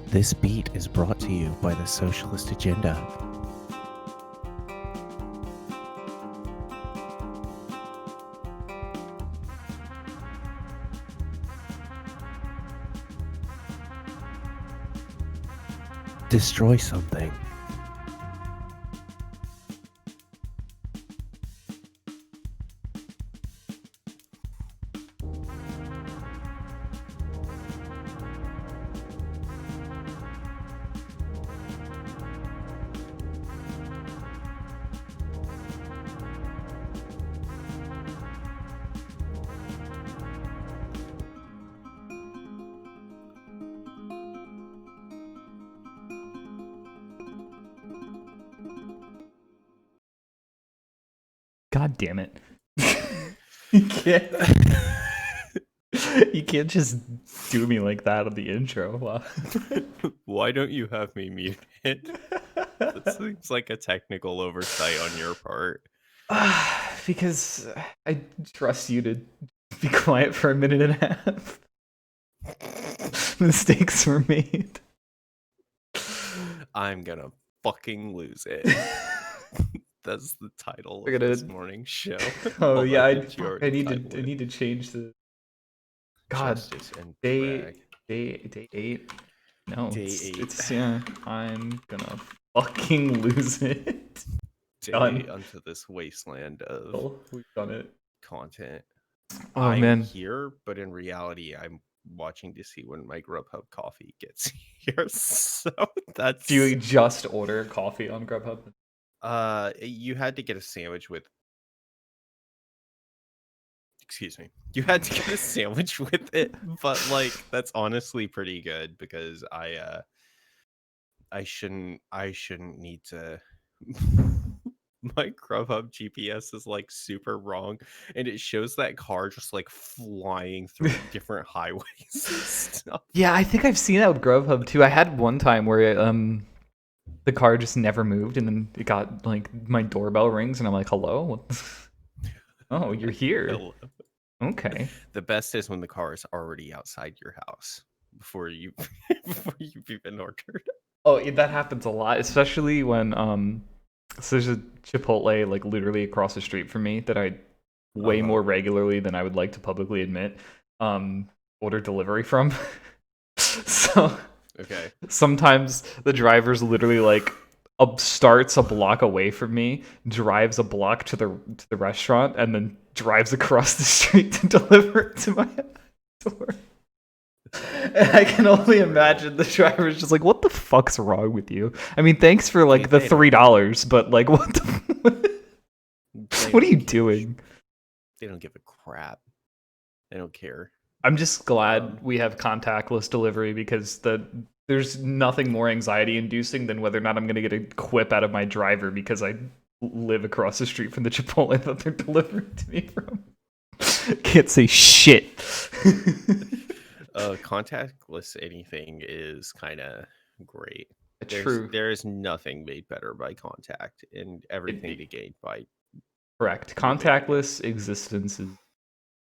This beat is brought to you by the Socialist Agenda. Destroy something. God damn it. You can't you can't just do me like that on the intro. Wow. Why don't you have me muted? That seems like a technical oversight on your part. Because I trust you to be quiet for a minute and a half. Mistakes were made. I'm gonna fucking lose it. That's the title We're of gonna- this morning's show. Oh Well, yeah, I I think you already need titled to it. change the God Justice and day drag. day 8. No, Day it's, 8. it's yeah. I'm gonna fucking lose it. Day Done. unto this wasteland of Oh, we've done it. content. Oh I'm man. here, but in reality, I'm watching to see when my Grubhub coffee gets here. So that's Do you just order coffee on Grubhub? you had to get a sandwich with excuse me. You had to get a sandwich with it, but like that's honestly pretty good because I shouldn't need to my Grubhub GPS is like super wrong and it shows that car just like flying through different highways and stuff. Yeah, I think I've seen that with Grubhub too. I had one time where the car just never moved, and then it got like my doorbell rings, and I'm like, "Hello, what?" Oh, you're here. Hello. Okay. The best is when the car is already outside your house before you before you've even ordered. Oh, that happens a lot, especially when so there's a Chipotle like literally across the street from me that I way more regularly than I would like to publicly admit order delivery from. So Okay. sometimes the driver's literally like starts a block away from me, drives a block to the restaurant, and then drives across the street to deliver it to my door. And I can only imagine the driver's just like, "What the fuck's wrong with you?" I mean, thanks for like the $3, but like, what the? What are you doing? They don't give a crap. They don't care. I'm just glad we have contactless delivery because there's nothing more anxiety inducing than whether or not I'm going to get a quip out of my driver because I live across the street from the Chipotle that they're delivering to me from. Can't say shit. Contactless anything is kind of great. True. There is nothing made better by contact and everything negated by correct. Contactless existence is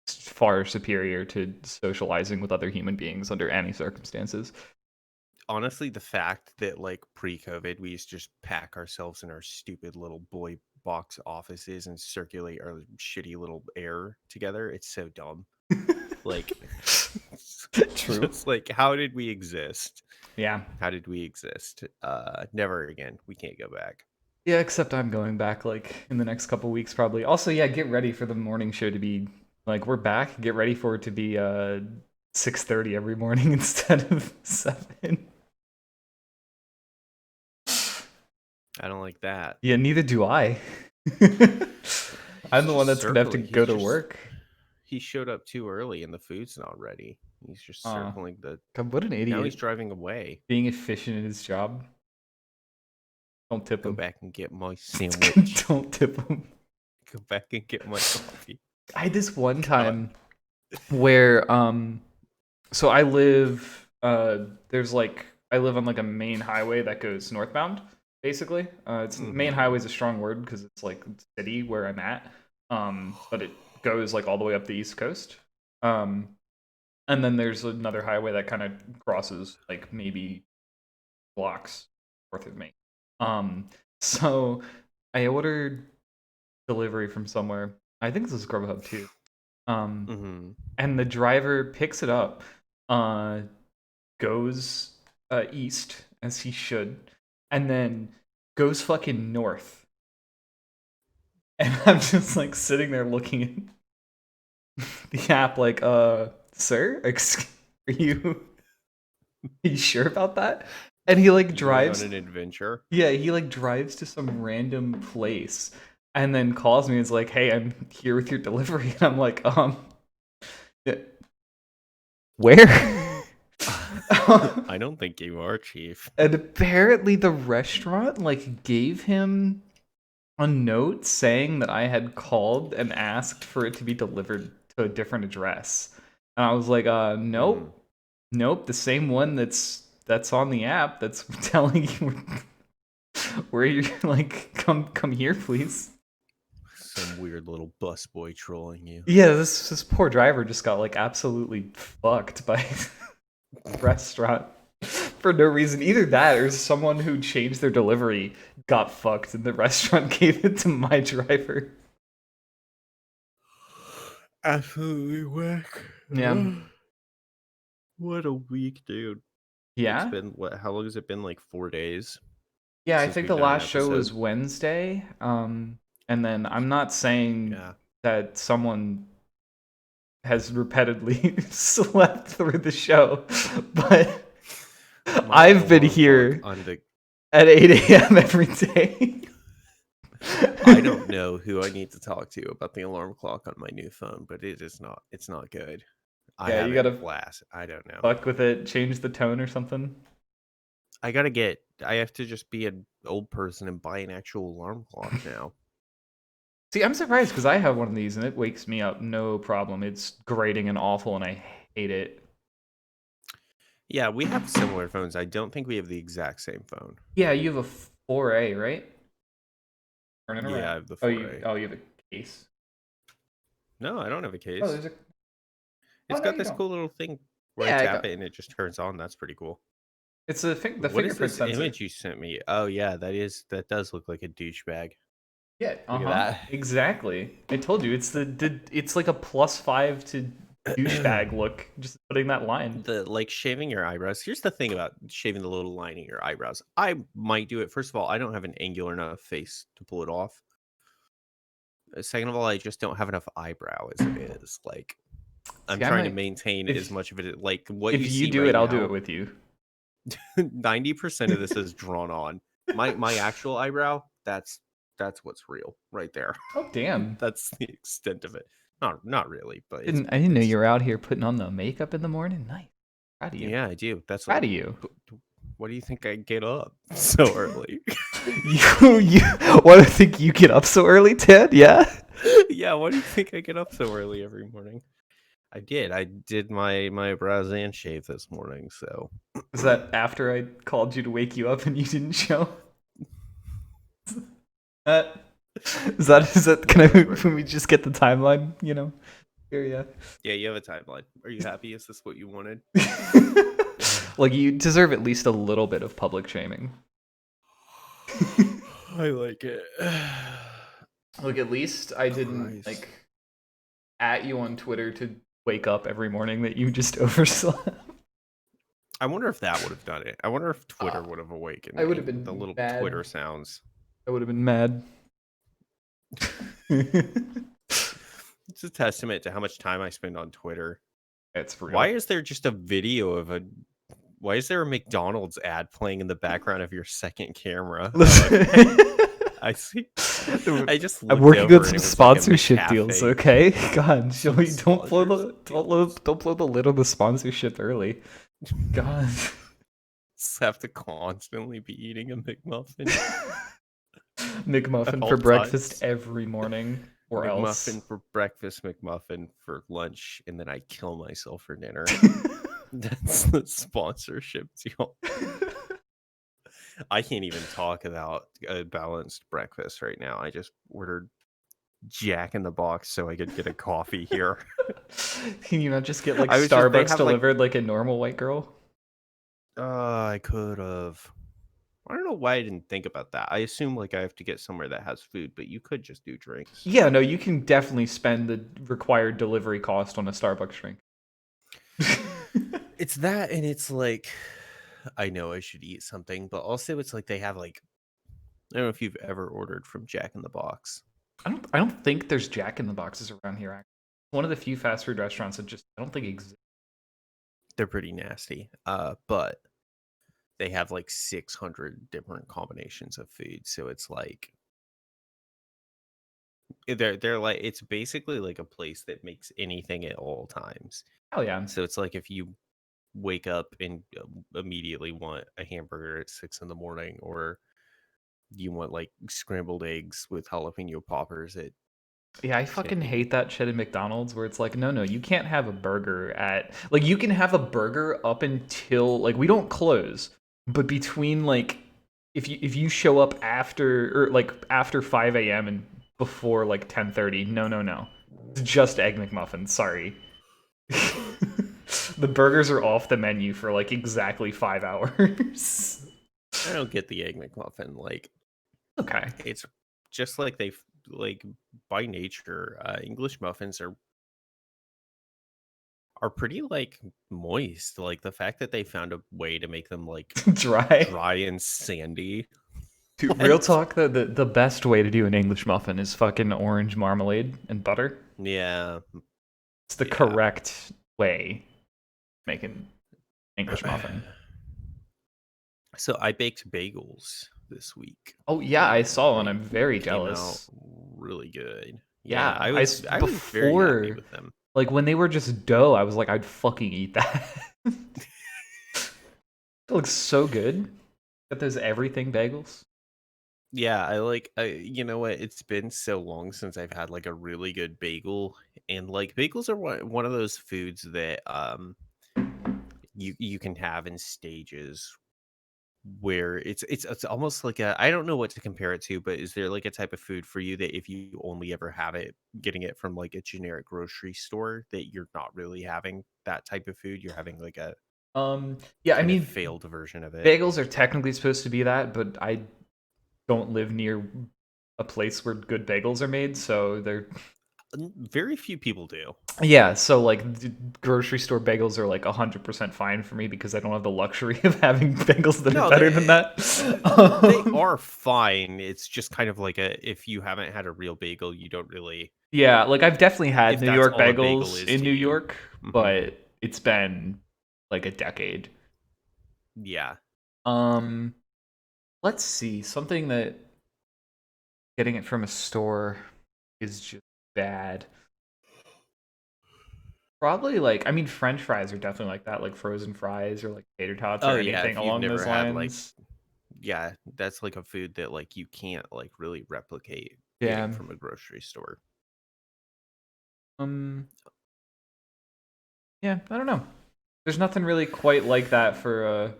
far superior to socializing with other human beings under any circumstances. Honestly, the fact that like pre-COVID we used to just pack ourselves in our stupid little boy box offices and circulate our shitty little air together, it's so dumb. Like True. Just like, how did we exist? Yeah. How did we exist? Never again. We can't go back. Yeah, except I'm going back like in the next couple weeks probably. Also, yeah, get ready for the morning show to be like we're back. Get ready for it to be 6:30 every morning instead of 7. I don't like that. Yeah, neither do I. I'm the one that's gonna have to go to work. He showed up too early and the food's not ready. He's just circling the. God, what an idiot! Now he's driving away. Being efficient in his job. Don't tip him. Go back and get my sandwich. Don't tip him. go back and get my coffee. I had this one time where so I live there's like I live on like a main highway that goes northbound basically. It's main highway is a strong word because it's like city where I'm at. But it goes like all the way up the East Coast. And then there's another highway that kind of crosses like maybe blocks north of me. So I ordered delivery from somewhere. I think this is Grubhub too. And the driver picks it up, goes east as he should, and then goes fucking north. And I'm just like sitting there looking at the app, like, sir, are you sure about that? And he like drives on an adventure. Yeah, he like drives to some random place and then calls me and is like, "Hey, I'm here with your delivery." And I'm like, yeah. Where? I don't think you are, Chief. And apparently the restaurant like gave him a note saying that I had called and asked for it to be delivered to a different address. And I was like, nope. Nope, the same one that's on the app that's telling you where you're like, come here, please. Some weird little busboy trolling you. Yeah, this poor driver just got like absolutely fucked by the restaurant for no reason. Either that or someone who changed their delivery got fucked and the restaurant gave it to my driver. Absolutely whack. Yeah. What a week, dude. Yeah. It's been how long has it been? Like 4 days? Yeah, I since think we've the done an last show was episode? Wednesday. And then I'm not saying Yeah. that someone has repeatedly slept through the show, but My I've been alarm here clock on the at 8 a.m. every day. I don't know who I need to talk to about the alarm clock on my new phone, but it's not good. I Yeah, have you it gotta blast. I don't know. fuck with it, change the tone or something. I have to just be an old person and buy an actual alarm clock now. See, I'm surprised because I have one of these and it wakes me up no problem. It's grating and awful and I hate it. Yeah, we have similar phones. I don't think we have the exact same phone. Yeah, you have a 4A, right? Turn it around. Yeah, I have the Oh, 4A. you have a case. No, I don't have a case. Oh, there's a. It's no, got you this don't. cool little thing where Yeah, I I tap got- it and it just turns on. That's pretty cool. It's the What is fingerprint this sensor. image you sent me? Oh yeah, that does look like a douchebag. Yeah, Look at that. exactly. I told you it's it's like a +5 to douchebag look. Just putting that line. The like shaving your eyebrows. Here's the thing about shaving the little line in your eyebrows. I might do it. First of all, I don't have an angular enough face to pull it off. Second of all, I just don't have enough eyebrow as it is. Like I'm See, I trying to might- maintain if- as much of it like what If you you see do right it, I'll do now. it with you. 90% of this is drawn on. My actual eyebrow, that's what's real right there. Oh damn! That's the extent of it. Not really, but I didn't know you were out here putting on the makeup in the morning. Nice. Proud of you. Yeah, I do. That's Proud of you. What do you think I get up so early? you. Why do you think you get up so early, Ted? Yeah. Yeah, why do you think I get up so early every morning? I did my brows and shave this morning, so Is that after I called you to wake you up and you didn't show? Is that can we just get the timeline, you know? Here, yeah. yeah, you have a timeline. Are you happy? Is this what you wanted? Like you deserve at least a little bit of public shaming. I like it. Look, at least I didn't Christ. like at you on Twitter to wake up every morning that you just overslept. I wonder if that would have done it. I wonder if Twitter would have awakened. I would me, have been the little mad. Twitter sounds. I would have been mad. It's a testament to how much time I spend on Twitter. It's real. Why is there just a video of a? Why is there a McDonald's ad playing in the background of your second camera? I see. I just. I'm looked working over on and some it was like a sponsorship deals, McCafe. okay? God, show me, Some don't blow sponsors. don't blow the lid on the sponsorship early. God. Just have to constantly be eating a McMuffin. McMuffin all for breakfast times. every morning. or else. McMuffin for breakfast, McMuffin for lunch, and then I kill myself for dinner. That's the sponsorship deal. I can't even talk about a balanced breakfast right now. I just ordered Jack in the Box so I could get a coffee here. Can you not just get like I was just- they Starbucks have, like- delivered like a normal white girl? I could have. I don't know why I didn't think about that. I assume like I have to get somewhere that has food, but you could just do drinks. Yeah, no, you can definitely spend the required delivery cost on a Starbucks drink. It's that, and it's like, I know I should eat something, but also it's like they have like, I don't know if you've ever ordered from Jack in the Box. I don't think there's Jack in the Boxes around here. Actually, one of the few fast food restaurants that just I don't think exists. They're pretty nasty. But they have like 600 different combinations of food, so it's like they're like, it's basically like a place that makes anything at all times. Hell yeah. So it's like if you wake up and immediately want a hamburger at 6 in the morning, or you want like scrambled eggs with jalapeno poppers at Yeah, I fucking hate that shit at McDonald's where it's like, no, you can't have a burger at like you can have a burger up until like we don't close, but between like if you show up after or like after 5 a.m. and before like 10:30, no. It's just Egg McMuffins, sorry. The burgers are off the menu for like exactly 5 hours. I don't get the Egg McMuffin. Like, Okay. it's just like they like by nature, English muffins are pretty like moist. Like the fact that they found a way to make them like Dry. dry and sandy. Dude, real talk, the best way to do an English muffin is fucking orange marmalade and butter. Yeah. It's the Yeah. correct way to make an English muffin. So I baked bagels this week. Oh yeah, I saw one. I'm very Came out jealous. really good. Yeah, I was very happy before- with them. Like when they were just dough, I was like, I'd fucking eat that. It looks so good. Got those everything bagels. Yeah, you know what? It's been so long since I've had like a really good bagel, and like bagels are one of those foods that you can have in stages where it's almost like I don't know what to compare it to, but is there like a type of food for you that if you only ever have it getting it from like a generic grocery store, that you're not really having that type of food, you're having like a Yeah, I kind of mean, failed version of it. bagels are technically supposed to be that, but I don't live near a place where good bagels are made, so they're Very few people do. yeah. So like grocery store bagels are like 100% fine for me because I don't have the luxury of having bagels that No, are better they- than that. They are fine. It's just kind of like if you haven't had a real bagel, you don't really. Yeah, like I've definitely had If New that's York all a bagel bagels is in to New you. York, Mhm. but it's been like a decade. Yeah. Let's see. Something that getting it from a store is just bad. Probably like I mean French fries are definitely like that, like frozen fries or like tater tots or Oh, yeah, anything if you've along never those had, like, lines. Yeah, that's like a food that like you can't like really replicate Yeah. getting from a grocery store. Yeah, I don't know. There's nothing really quite like that for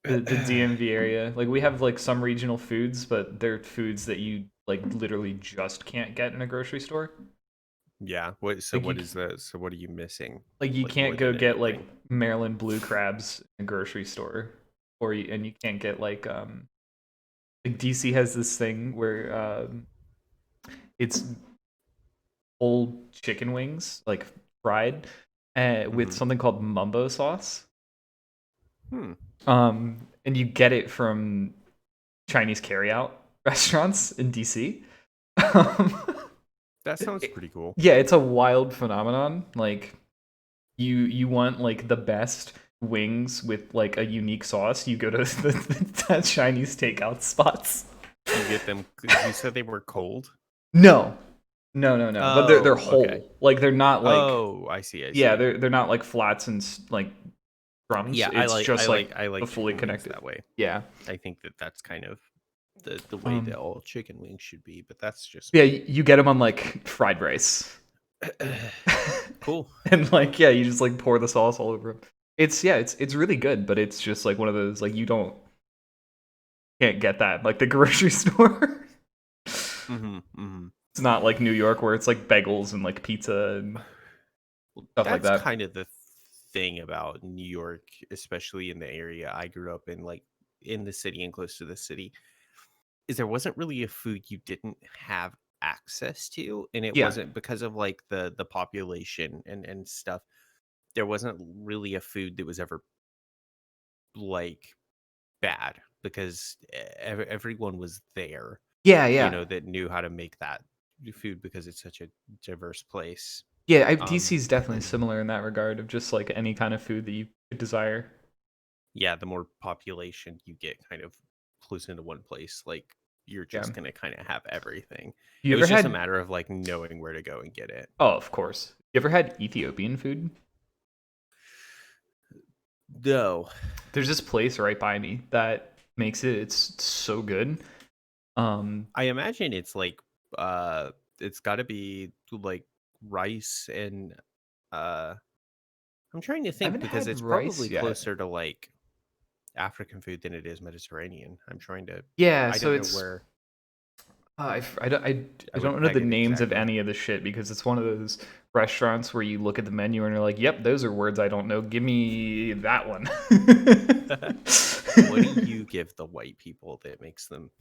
the DMV area. Like we have like some regional foods, but they're foods that you like literally just can't get in a grocery store. Yeah. What Like, you is that? So what are you missing? Like you Like, can't more go than get like anything. Maryland blue crabs in a grocery store, and you can't get like DC has this thing where it's whole chicken wings like fried with Mhm. something called mumbo sauce. Hmm. And you get it from Chinese carryout restaurants in DC. That sounds pretty cool. Yeah, it's a wild phenomenon. Like you want like the best wings with like a unique sauce, you go to the Chinese takeout spots. You get them. You said they were cold. No. But they're Oh, whole. okay. Like they're not like Oh, I see. I see. yeah, they're not like flats and like crumbs. Yeah, It's just I like the fully chicken wings connected. that way. Yeah. I think that's kind of the way that Um, all chicken wings should be, but that's just Yeah, me. you get them on like fried rice. Cool. And like yeah, you just like pour the sauce all over 'em. It's really good, but it's just like one of those like you can't get that in, like the grocery store. Mm-hmm, mm-hmm. It's not like New York where it's like bagels and like pizza and Well, stuff like that's that. kind of the thing about New York, especially in the area I grew up in, like in the city and close to the city, is there wasn't really a food you didn't have access to, and it Yeah. wasn't because of like the population and stuff. There wasn't really a food that was ever like bad because everyone was there, Yeah, yeah. that knew how to make that food because it's such a diverse place. Yeah, DC Um, is definitely similar in that regard of just like any kind of food that you could desire. yeah, the more population you get kind of close into one place, like you're Yeah. just gonna kind of have everything. You It ever was just a had matter of like knowing where to go and get it. Oh, of course. You ever had Ethiopian food? No. There's this place right by me that makes it. It's so good. I imagine it's got to be like rice and uh I'm trying to I think haven't because had it's rice probably yet. closer to like African food than it is Mediterranean. I'm trying to Yeah, I so don't know it's where I I would don't know the peg it names of exactly. any of the shit because it's one of those restaurants where you look at the menu and you're like, "Yep, those are words I don't know. Give me that one." What do you give the white people that makes them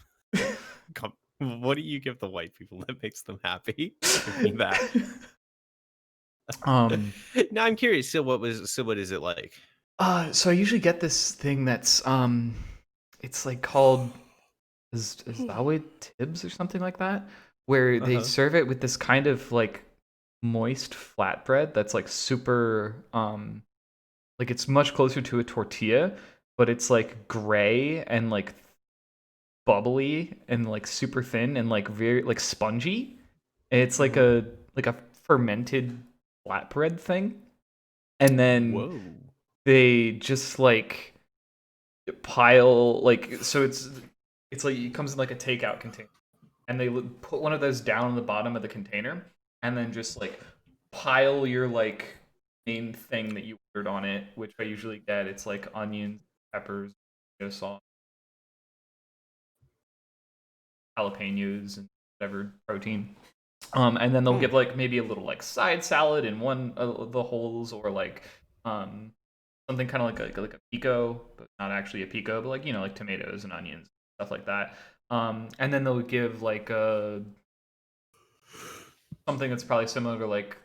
what do you give the white people that makes them happy? Give me that. um Now I'm curious. So what is it like? so I usually get this thing that's it's like called is Zawe Tibbs or something like that, where they Uh-huh. serve it with this kind of like moist flatbread that's like super like it's much closer to a tortilla, but it's like gray and like bubbly and like super thin and like very like spongy. And it's Hmm. like a fermented flatbread thing. And then Whoa. they just like pile like so it's like it comes in like a takeout container and they put one of those down on the bottom of the container and then just like pile your like main thing that you ordered on it, which I usually get. It's like onions, peppers, tomato sauce, jalapenos, and whatever protein. And then they'll Hmm. give like maybe a little like side salad in one of the holes, or like um something kind of like a pico, but not actually a pico, but like like tomatoes and onions, stuff like that. And then they'll give like a something that's probably similar to like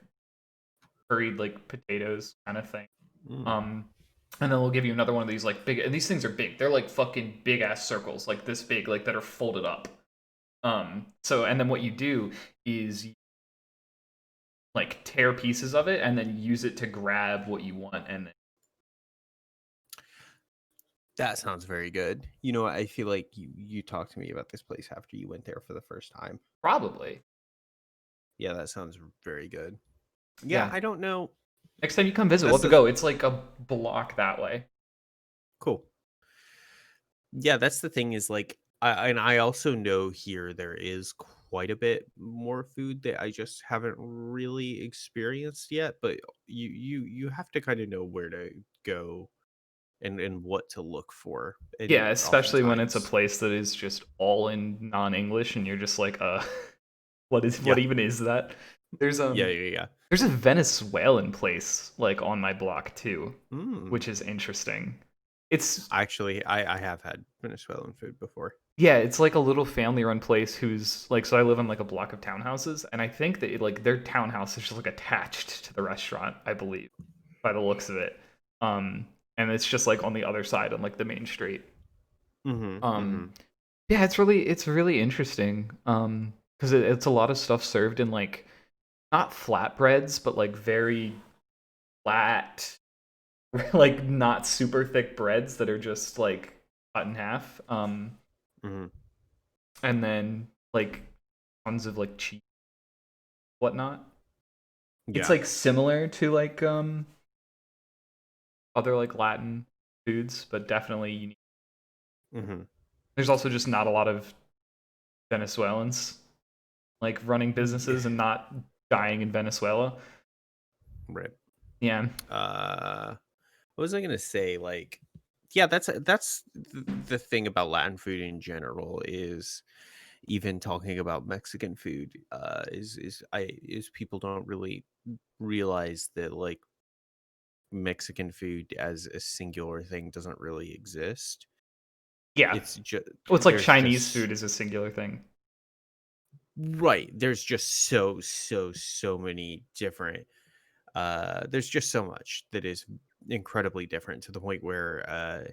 curried like potatoes kind of thing. Mm. Um, and then we'll give you another one of these like big, and these things are big. They're like fucking big ass circles, like this big, like that are folded up. So and then what you do is you, like tear pieces of it and then use it to grab what you want, and then That sounds very good. I feel like you talked to me about this place after you went there for the first time. probably Yeah, that sounds very good. Yeah, yeah. I don't know. Next time you come visit, we'll That's have to the go. It's like a block that way. cool. Yeah, that's the thing is like I also know here there is quite a bit more food that I just haven't really experienced yet, but you have to kind of know where to go and what to look for. And Yeah, especially when it's a oftentimes, place that is just all in non-English, and you're just like, what yeah. even is that? There's Yeah, yeah, yeah. there's a Venezuelan place like on my block too, Mm. which is interesting. It's Actually, I have had Venezuelan food before. yeah, it's like a little family-run place who's like so I live in like a block of townhouses, and I think that like their townhouse is just like attached to the restaurant, I believe, by the looks of it. Um, and it's just like on the other side on like the main street. Mm-hmm. Mm-hmm. Um, yeah, it's really interesting. Because it's a lot of stuff served in like not flatbreads, but like very flat, like not super thick breads that are just like cut in half. Mm-hmm. And then like tons of like cheese, whatnot. It's Yeah. like similar to like other like Latin foods, but definitely unique. Mm-hmm. There's also just not a lot of Venezuelans like running businesses and not dying in Venezuela. Right. Yeah. What was I gonna say? Like, yeah, that's the thing about Latin food in general is even talking about Mexican food. Is people don't really realize that like Mexican food as a singular thing doesn't really exist. Yeah. It's just Well, it's like Chinese food is a singular thing. right. There's just so many different. There's just so much that is incredibly different to the point where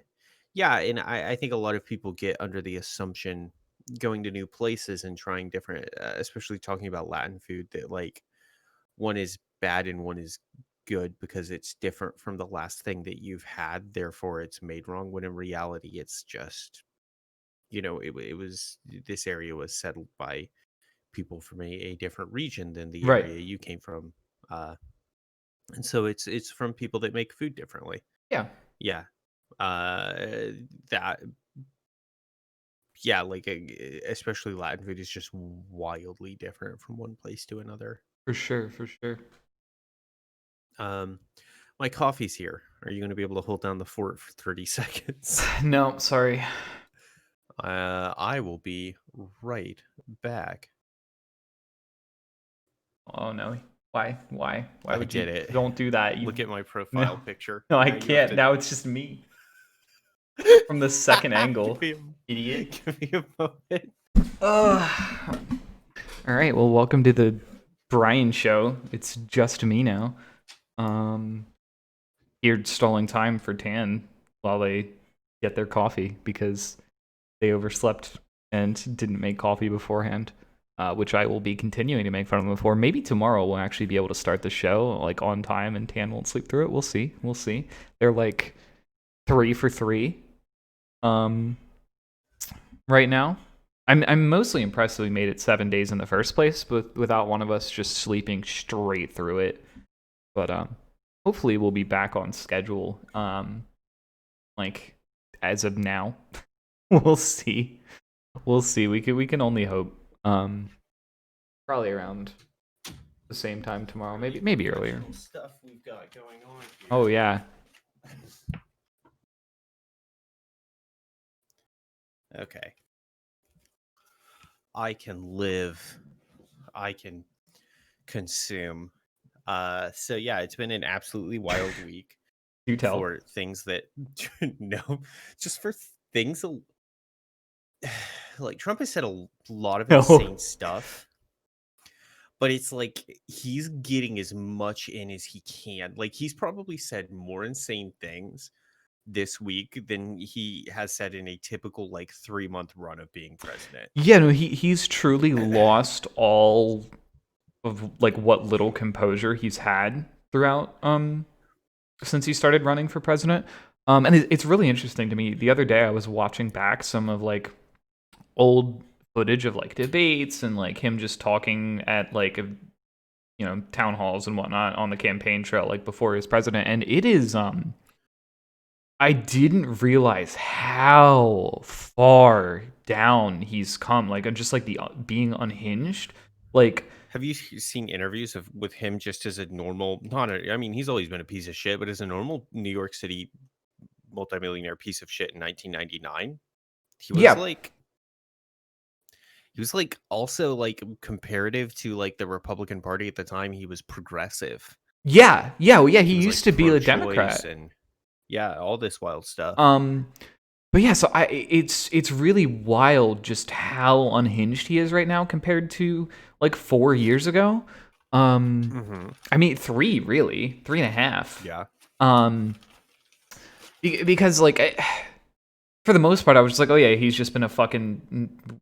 yeah, and I think a lot of people get under the assumption going to new places and trying different, especially talking about Latin food, that like one is bad and one is good because it's different from the last thing that you've had, therefore it's made wrong. When in reality, it's just it was this area was settled by people from a different region than the Right. area you came from, and so it's from people that make food differently. Yeah. Yeah, uh, that yeah, like especially Latin food is just wildly different from one place to another. For sure. For sure. Um, my coffee's here. Are you going to be able to hold down the fort for 30 seconds? No, sorry. I will be right back. Oh no. Why? Why I would did you? it. Don't do that. You Look at my profile No. picture. No, I Now you have can't. to- Now it's just me from the second angle. Give me Idiot. give me a moment. All right. Well, welcome to the Brian show. It's just me now. Here stalling time for Tan while they get their coffee because they overslept and didn't make coffee beforehand. Which I will be continuing to make fun of them for. Maybe tomorrow we'll actually be able to start the show like on time and Tan won't sleep through it. We'll see. We'll see. They're like 3 for 3. Right now. I'm mostly impressed that we made it 7 days in the first place, but without one of us just sleeping straight through it. But hopefully we'll be back on schedule. Like as of now. We'll see. We'll see. We can only hope. Probably around the same time tomorrow. Maybe earlier. Stuff we've got going on here. Oh yeah. Okay. I can live. I can consume. So yeah, it's been an absolutely wild week Do tell. for things that no, just for things like Trump has said a lot of No. insane stuff. But it's like he's getting as much in as he can. Like he's probably said more insane things this week than he has said in a typical like 3-month run of being president. Yeah, no, he's truly lost all of like what little composure he's had throughout since he started running for president. And it's really interesting to me. The other day I was watching back some of like old footage of like debates and like him just talking at like town halls and whatnot on the campaign trail like before he was president, and it is I didn't realize how far down he's come, like just like the being unhinged. Like, have you seen interviews with him just as a normal, I mean, he's always been a piece of shit, but as a normal New York City multimillionaire piece of shit in 1999, he was like also like comparative to like the Republican Party at the time, he was progressive. Yeah. He was, used like, to be a pro-choice Democrat. and yeah, all this wild stuff. But yeah, so it's really wild just how unhinged he is right now compared to like 4 years ago. I mean 3.5. Yeah. Because like for the most part I was just like, oh yeah, he's just been a fucking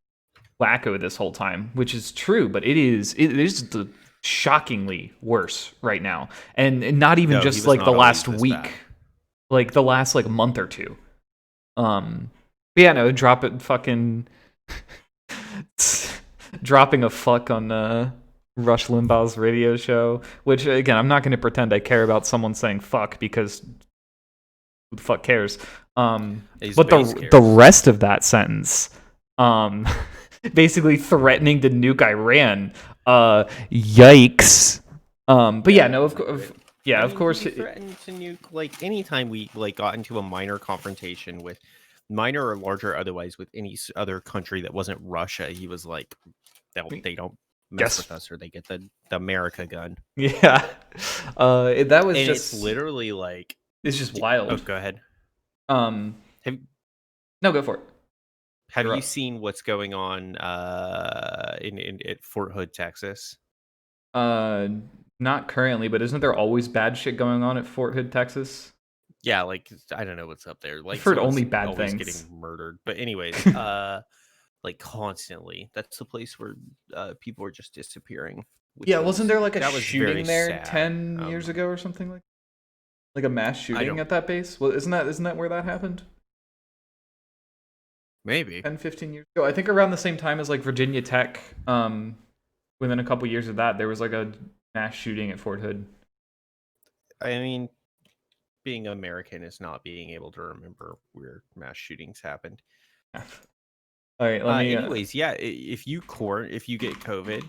wacko this whole time, which is true, but it is shockingly worse right now, and not even No, just he was like not the always last this week, bad. like the last like month or two. But yeah, no, drop it fucking dropping a fuck on Rush Limbaugh's radio show, which again I'm not going to pretend I care about someone saying fuck because who the fuck cares? His But base the cares. rest of that sentence, basically threatening to nuke Iran. Yikes. But yeah, no, I of mean, course. he threatened to nuke like anytime we like got into a minor confrontation with minor or larger otherwise with any other country that wasn't Russia. He was like, they don't mess Guess. with us or they get the America gun. Yeah. That was And just. it's literally like, It's just oh, wild. go ahead. Um. Have No, go for it. Have You're you up. seen what's going on in at Fort Hood, Texas? Not currently, but isn't there always bad shit going on at Fort Hood, Texas? Yeah, like I don't know what's up there. Like I've heard someone's only bad always things. getting murdered. But anyways, like constantly. That's the place where people are just disappearing. Yeah, wasn't there like a that was shooting very there sad. 10 years ago or something like a mass shooting at that base? Well, isn't that where that happened? Maybe. 10, 15 years ago. I think around the same time as like Virginia Tech. Within a couple years of that, there was like a mass shooting at Fort Hood. I mean, being American is not being able to remember where mass shootings happened. All right, let me. Anyways, yeah, if you get COVID,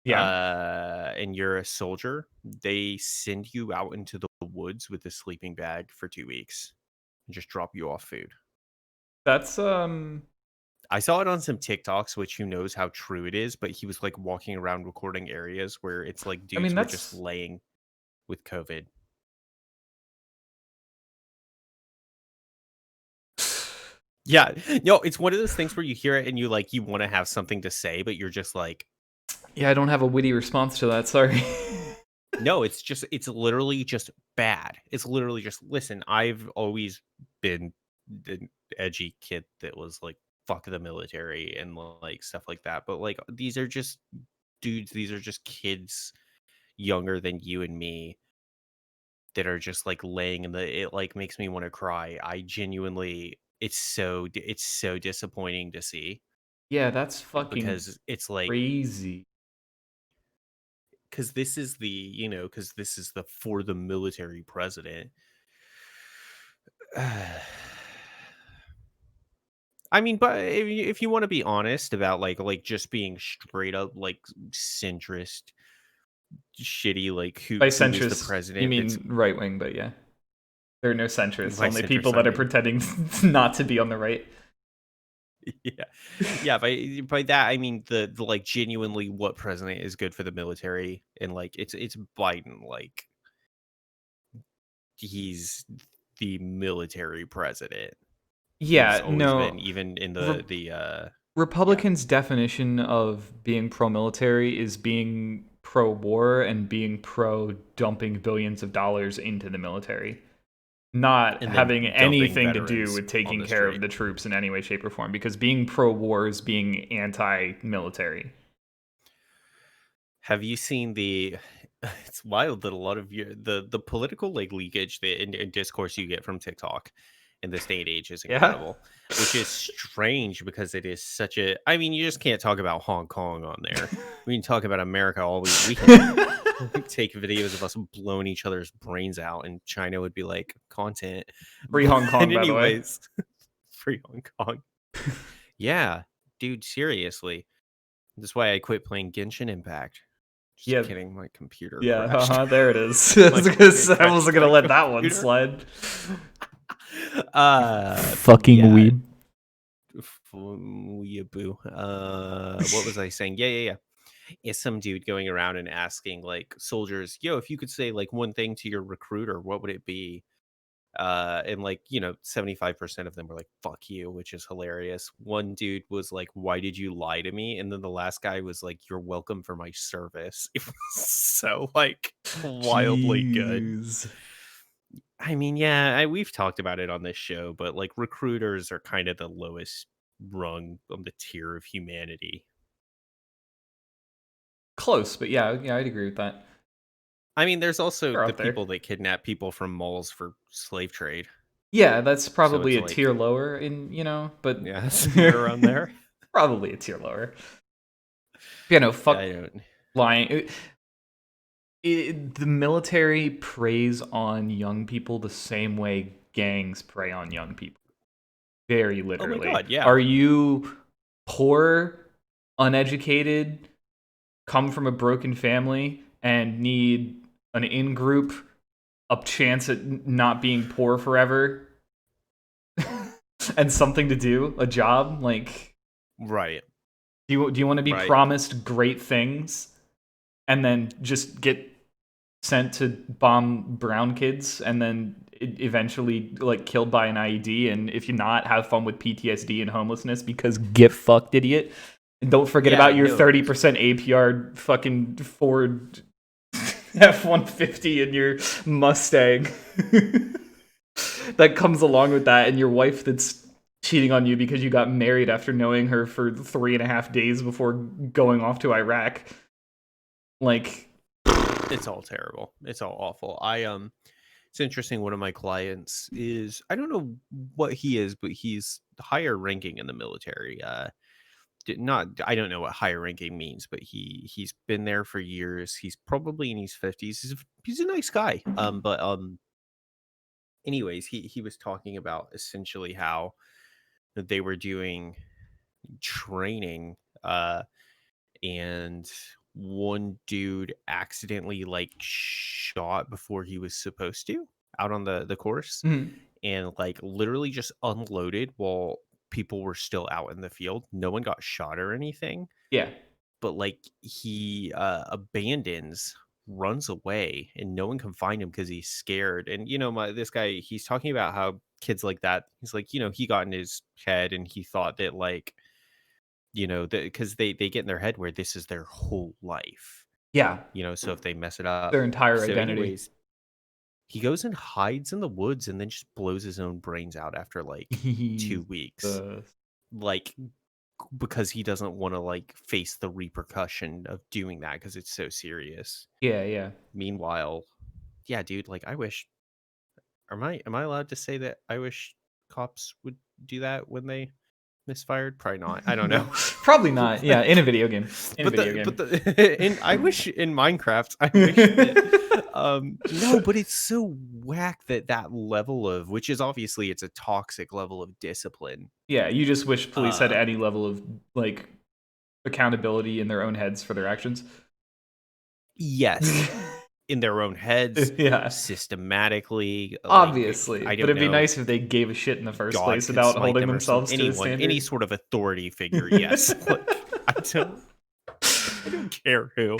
and you're a soldier, they send you out into the woods with a sleeping bag for 2 weeks and just drop you off food. That's I saw it on some TikToks, which who knows how true it is, but he was like walking around recording areas where it's like dudes were just laying with COVID. Yeah, no, it's one of those things where you hear it and you want to have something to say, but you're just like, yeah, I don't have a witty response to that. Sorry. no, it's literally just bad. It's literally just, listen, I've always been the edgy kid that was like, fuck the military and like stuff like that. But like, these are just dudes. These are just kids younger than you and me that are just like laying in it like makes me want to cry. I genuinely, it's so disappointing to see. Yeah, that's fucking because it's like crazy. Because this is the for the military president. I mean, but if you want to be honest about like just being straight up like centrist, shitty, like who By is centrist, the president? you mean right wing? But yeah, there are no centrists. By Only centrist, people I that are mean- pretending not to be on the right. Yeah. By that I mean the like genuinely what president is good for the military, and like it's Biden. Like he's the military president. Yeah, He's always no. been, even in the Republicans' definition of being pro-military is being pro-war and being pro-dumping billions of dollars into the military, not And then having dumping anything to do veterans with taking on the care of street. the troops in any way, shape, or form. Because being pro-war is being anti-military. Have you seen the? It's wild that a lot of the political like leakage and discourse you get from TikTok in this day and age is Yeah. incredible, which is strange because it is such a. I mean, you just can't talk about Hong Kong on there. We can talk about America all we can take videos of us blowing each other's brains out, and China would be like content. Free Hong Kong, But by the way. anyways, free Hong Kong. Yeah, dude, seriously. That's why I quit playing Genshin Impact. Just Yeah. kidding, my computer. Yeah, crashed. there it is. I wasn't crashed gonna my let that one computer. slide. Fucking yeah. weeb. Weeaboo. What was I saying? Yeah. It's some dude going around and asking like soldiers, yo, if you could say like one thing to your recruiter, what would it be? And like 75% of them were like fuck you, which is hilarious. One dude was like, why did you lie to me? And then the last guy was like, you're welcome for my service. It was so like wildly good. Jeez. I mean, yeah, we've talked about it on this show, but like recruiters are kind of the lowest rung on the tier of humanity. Close, but yeah, I'd agree with that. I mean, there's also They're the out there. people that kidnap people from malls for slave trade. Yeah, that's probably it's a like- tier lower in, but Yeah, somewhere around there. probably a tier lower. Yeah, no, fuck I don't. lying. The military preys on young people the same way gangs prey on young people. Very literally. God, yeah. Are you poor, uneducated, come from a broken family, and need an in-group, a chance at not being poor forever, and something to do, a job? Like, Right. do you want to be Right. promised great things and then just get sent to bomb brown kids and then eventually like killed by an IED, and if you're not, have fun with PTSD and homelessness because get fucked, idiot. And don't forget Yeah, about your no. 30% APR fucking Ford F-150 and your Mustang that comes along with that, and your wife that's cheating on you because you got married after knowing her for 3.5 days before going off to Iraq. Like, It's all terrible. It's all awful. It's interesting. One of my clients is, I don't know what he is, but he's higher ranking in the military. I don't know what higher ranking means, but he's been there for years. He's probably in his 50s. He's a nice guy. But anyways, he was talking about essentially how they were doing training, and one dude accidentally like shot before he was supposed to out on the course, and like literally just unloaded while people were still out in the field. No one got shot or anything, yeah. but like he abandons, runs away, and no one can find him because he's scared. And this guy, he's talking about how kids like that, he's like, he got in his head and he thought that like, because they get in their head where this is their whole life, Yeah. so if they mess it up, Their entire so identity. anyways, he goes and hides in the woods and then just blows his own brains out after like 2 weeks, like because he doesn't want to like face the repercussion of doing that because it's so serious. Yeah. Meanwhile, yeah, dude, like I wish, am I allowed to say that I wish cops would do that when they misfired? Probably not. I don't know. Probably not. Yeah, in a video game. I wish in Minecraft, I wish that, no, but it's so whack that level of, which is obviously it's a toxic level of discipline. Yeah, you just wish police had any level of like accountability in their own heads for their actions. Yes. In their own heads, yeah, systematically, obviously. Like, but it'd be nice if they gave a shit in the first place about holding themselves to a standard. Any sort of authority figure. Yes, like, I don't care who.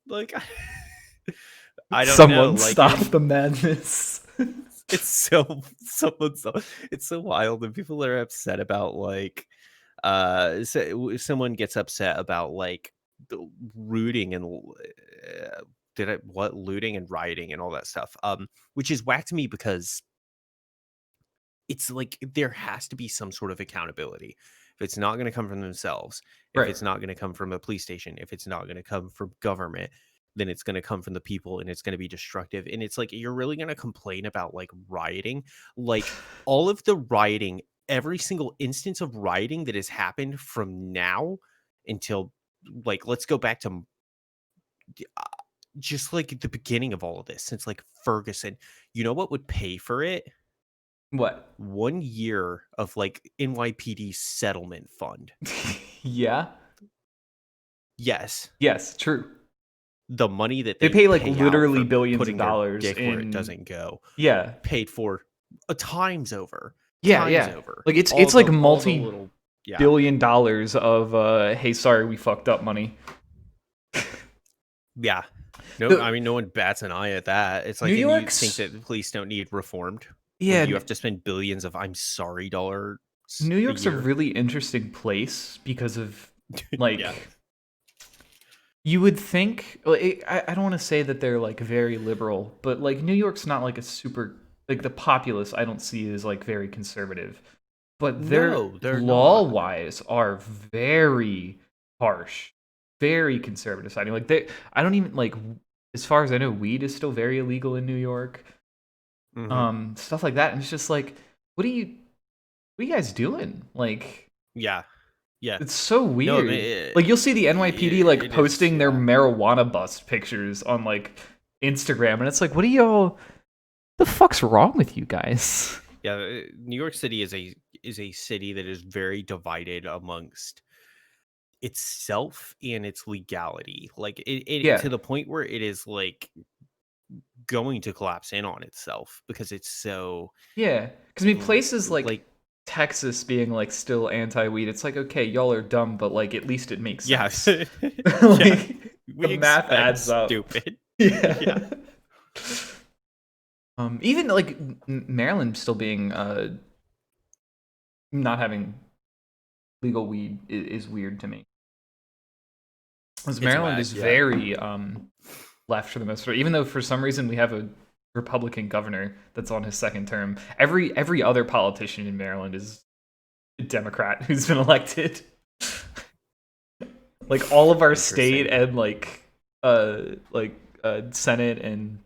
Like, I don't Someone know. Like, stop the madness. It's so wild, and people are upset about like, someone gets upset about like the rooting and. Looting and rioting and all that stuff, which is whack to me because it's like there has to be some sort of accountability. If it's not going to come from themselves, if it's not going to come from a police station, if it's not going to come from government, then it's going to come from the people and it's going to be destructive. And it's like, you're really going to complain about like rioting, like all of the rioting, every single instance of rioting that has happened from now until like, let's go back to just like the beginning of all of this, since like Ferguson. You know what would pay for it? What? 1 year of like NYPD settlement fund. Yeah. Yes. True. The money that they pay like literally billions of dollars where it doesn't go. Yeah. Paid for times over. Yeah. Over. Like it's like multi-billion dollars of hey, sorry, we fucked up money. Yeah. No, I mean, no one bats an eye at that. It's like, you think that the police don't need reformed? Yeah. You have to spend billions of I'm sorry dollars. New York's a really interesting place because of like, you would think, I don't want to say that they're like very liberal, but like New York's not like a super, like the populace I don't see is like very conservative, but they're law-wise are very harsh, very conservative siding. Like I don't even like, as far as I know, weed is still very illegal in New York. Mm-hmm. Stuff like that, and it's just like, what are you guys doing? Like, yeah, it's so weird. No, like you'll see the NYPD like posting their marijuana bust pictures on like Instagram, and it's like, what are y'all The fuck's wrong with you guys? Yeah, New York City is a city that is very divided amongst itself and its legality. Like it Yeah. to the point where it is like going to collapse in on itself because it's so Yeah, because I mean, places like like Texas being like still anti-weed, it's like, okay, y'all are dumb, but like at least it makes yeah. sense. Yeah, Like we the math expect adds up. stupid. Yeah. Yeah. Even like Maryland still being not having legal weed is weird to me. Because It's Maryland whack, is yeah. very left for the most part. Even though for some reason we have a Republican governor that's on his second term, every other politician in Maryland is a Democrat who's been elected. Like all of our state and Senate and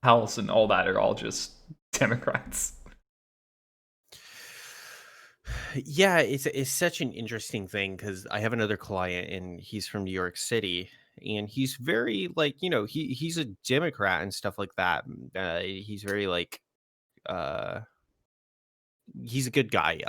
House and all that are all just Democrats. Yeah, it's such an interesting thing because I have another client and he's from New York City and he's very like he's a Democrat and stuff like that. He's very like uh he's a good guy.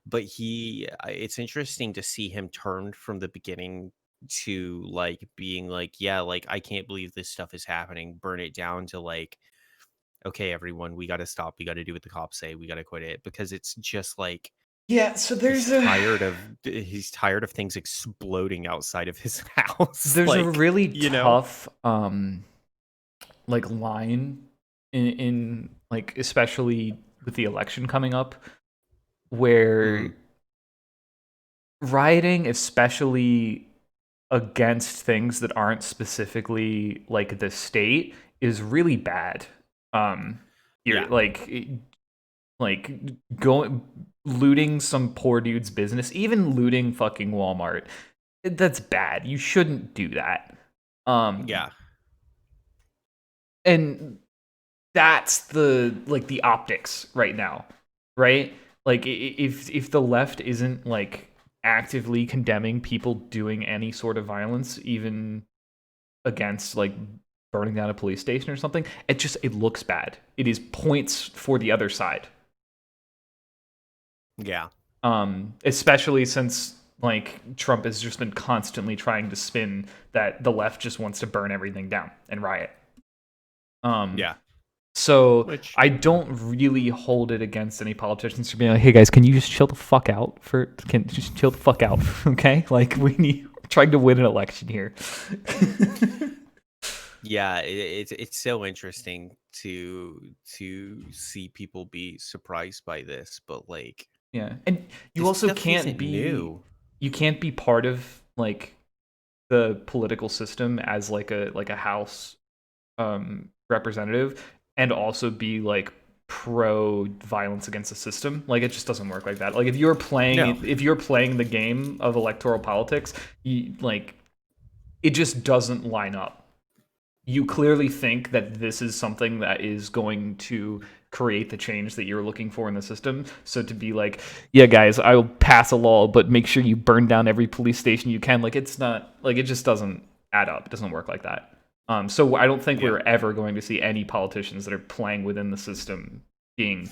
But it's interesting to see him turn from the beginning to like being like, yeah, like I can't believe this stuff is happening, burn it down to like, okay, everyone, we got to stop, we got to do what the cops say, we got to quit it because it's just like Yeah, so he's tired of things exploding outside of his house. there's like, a really you know, tough like line in like especially with the election coming up where rioting, especially against things that aren't specifically like the state, is really bad. You're Yeah. like going looting some poor dude's business, even looting fucking Walmart. That's bad. You shouldn't do that. yeah, And that's the optics right now, right? Like if the left isn't like actively condemning people doing any sort of violence, even against like burning down a police station or something, it looks bad. It is points for the other side. yeah. Especially since like Trump has just been constantly trying to spin that the left just wants to burn everything down and riot. Yeah. So Which- I don't really hold it against any politicians for being like, "Hey guys, can you just chill the fuck out? Just chill the fuck out, okay? Like we're trying to win an election here." Yeah, it's so interesting to see people be surprised by this, but like Yeah, and you this also stuff can't isn't be new. you can't be part of like the political system as like a house representative and also be like pro violence against the system. Like it just doesn't work like that. Like if you're playing the game of electoral politics, like it just doesn't line up. You clearly think that this is something that is going to create the change that you're looking for in the system. So to be like, yeah, guys, I'll pass a law, but make sure you burn down every police station you can. Like it's not like it just doesn't add up. It doesn't work like that. So I don't think we're ever going to see any politicians that are playing within the system being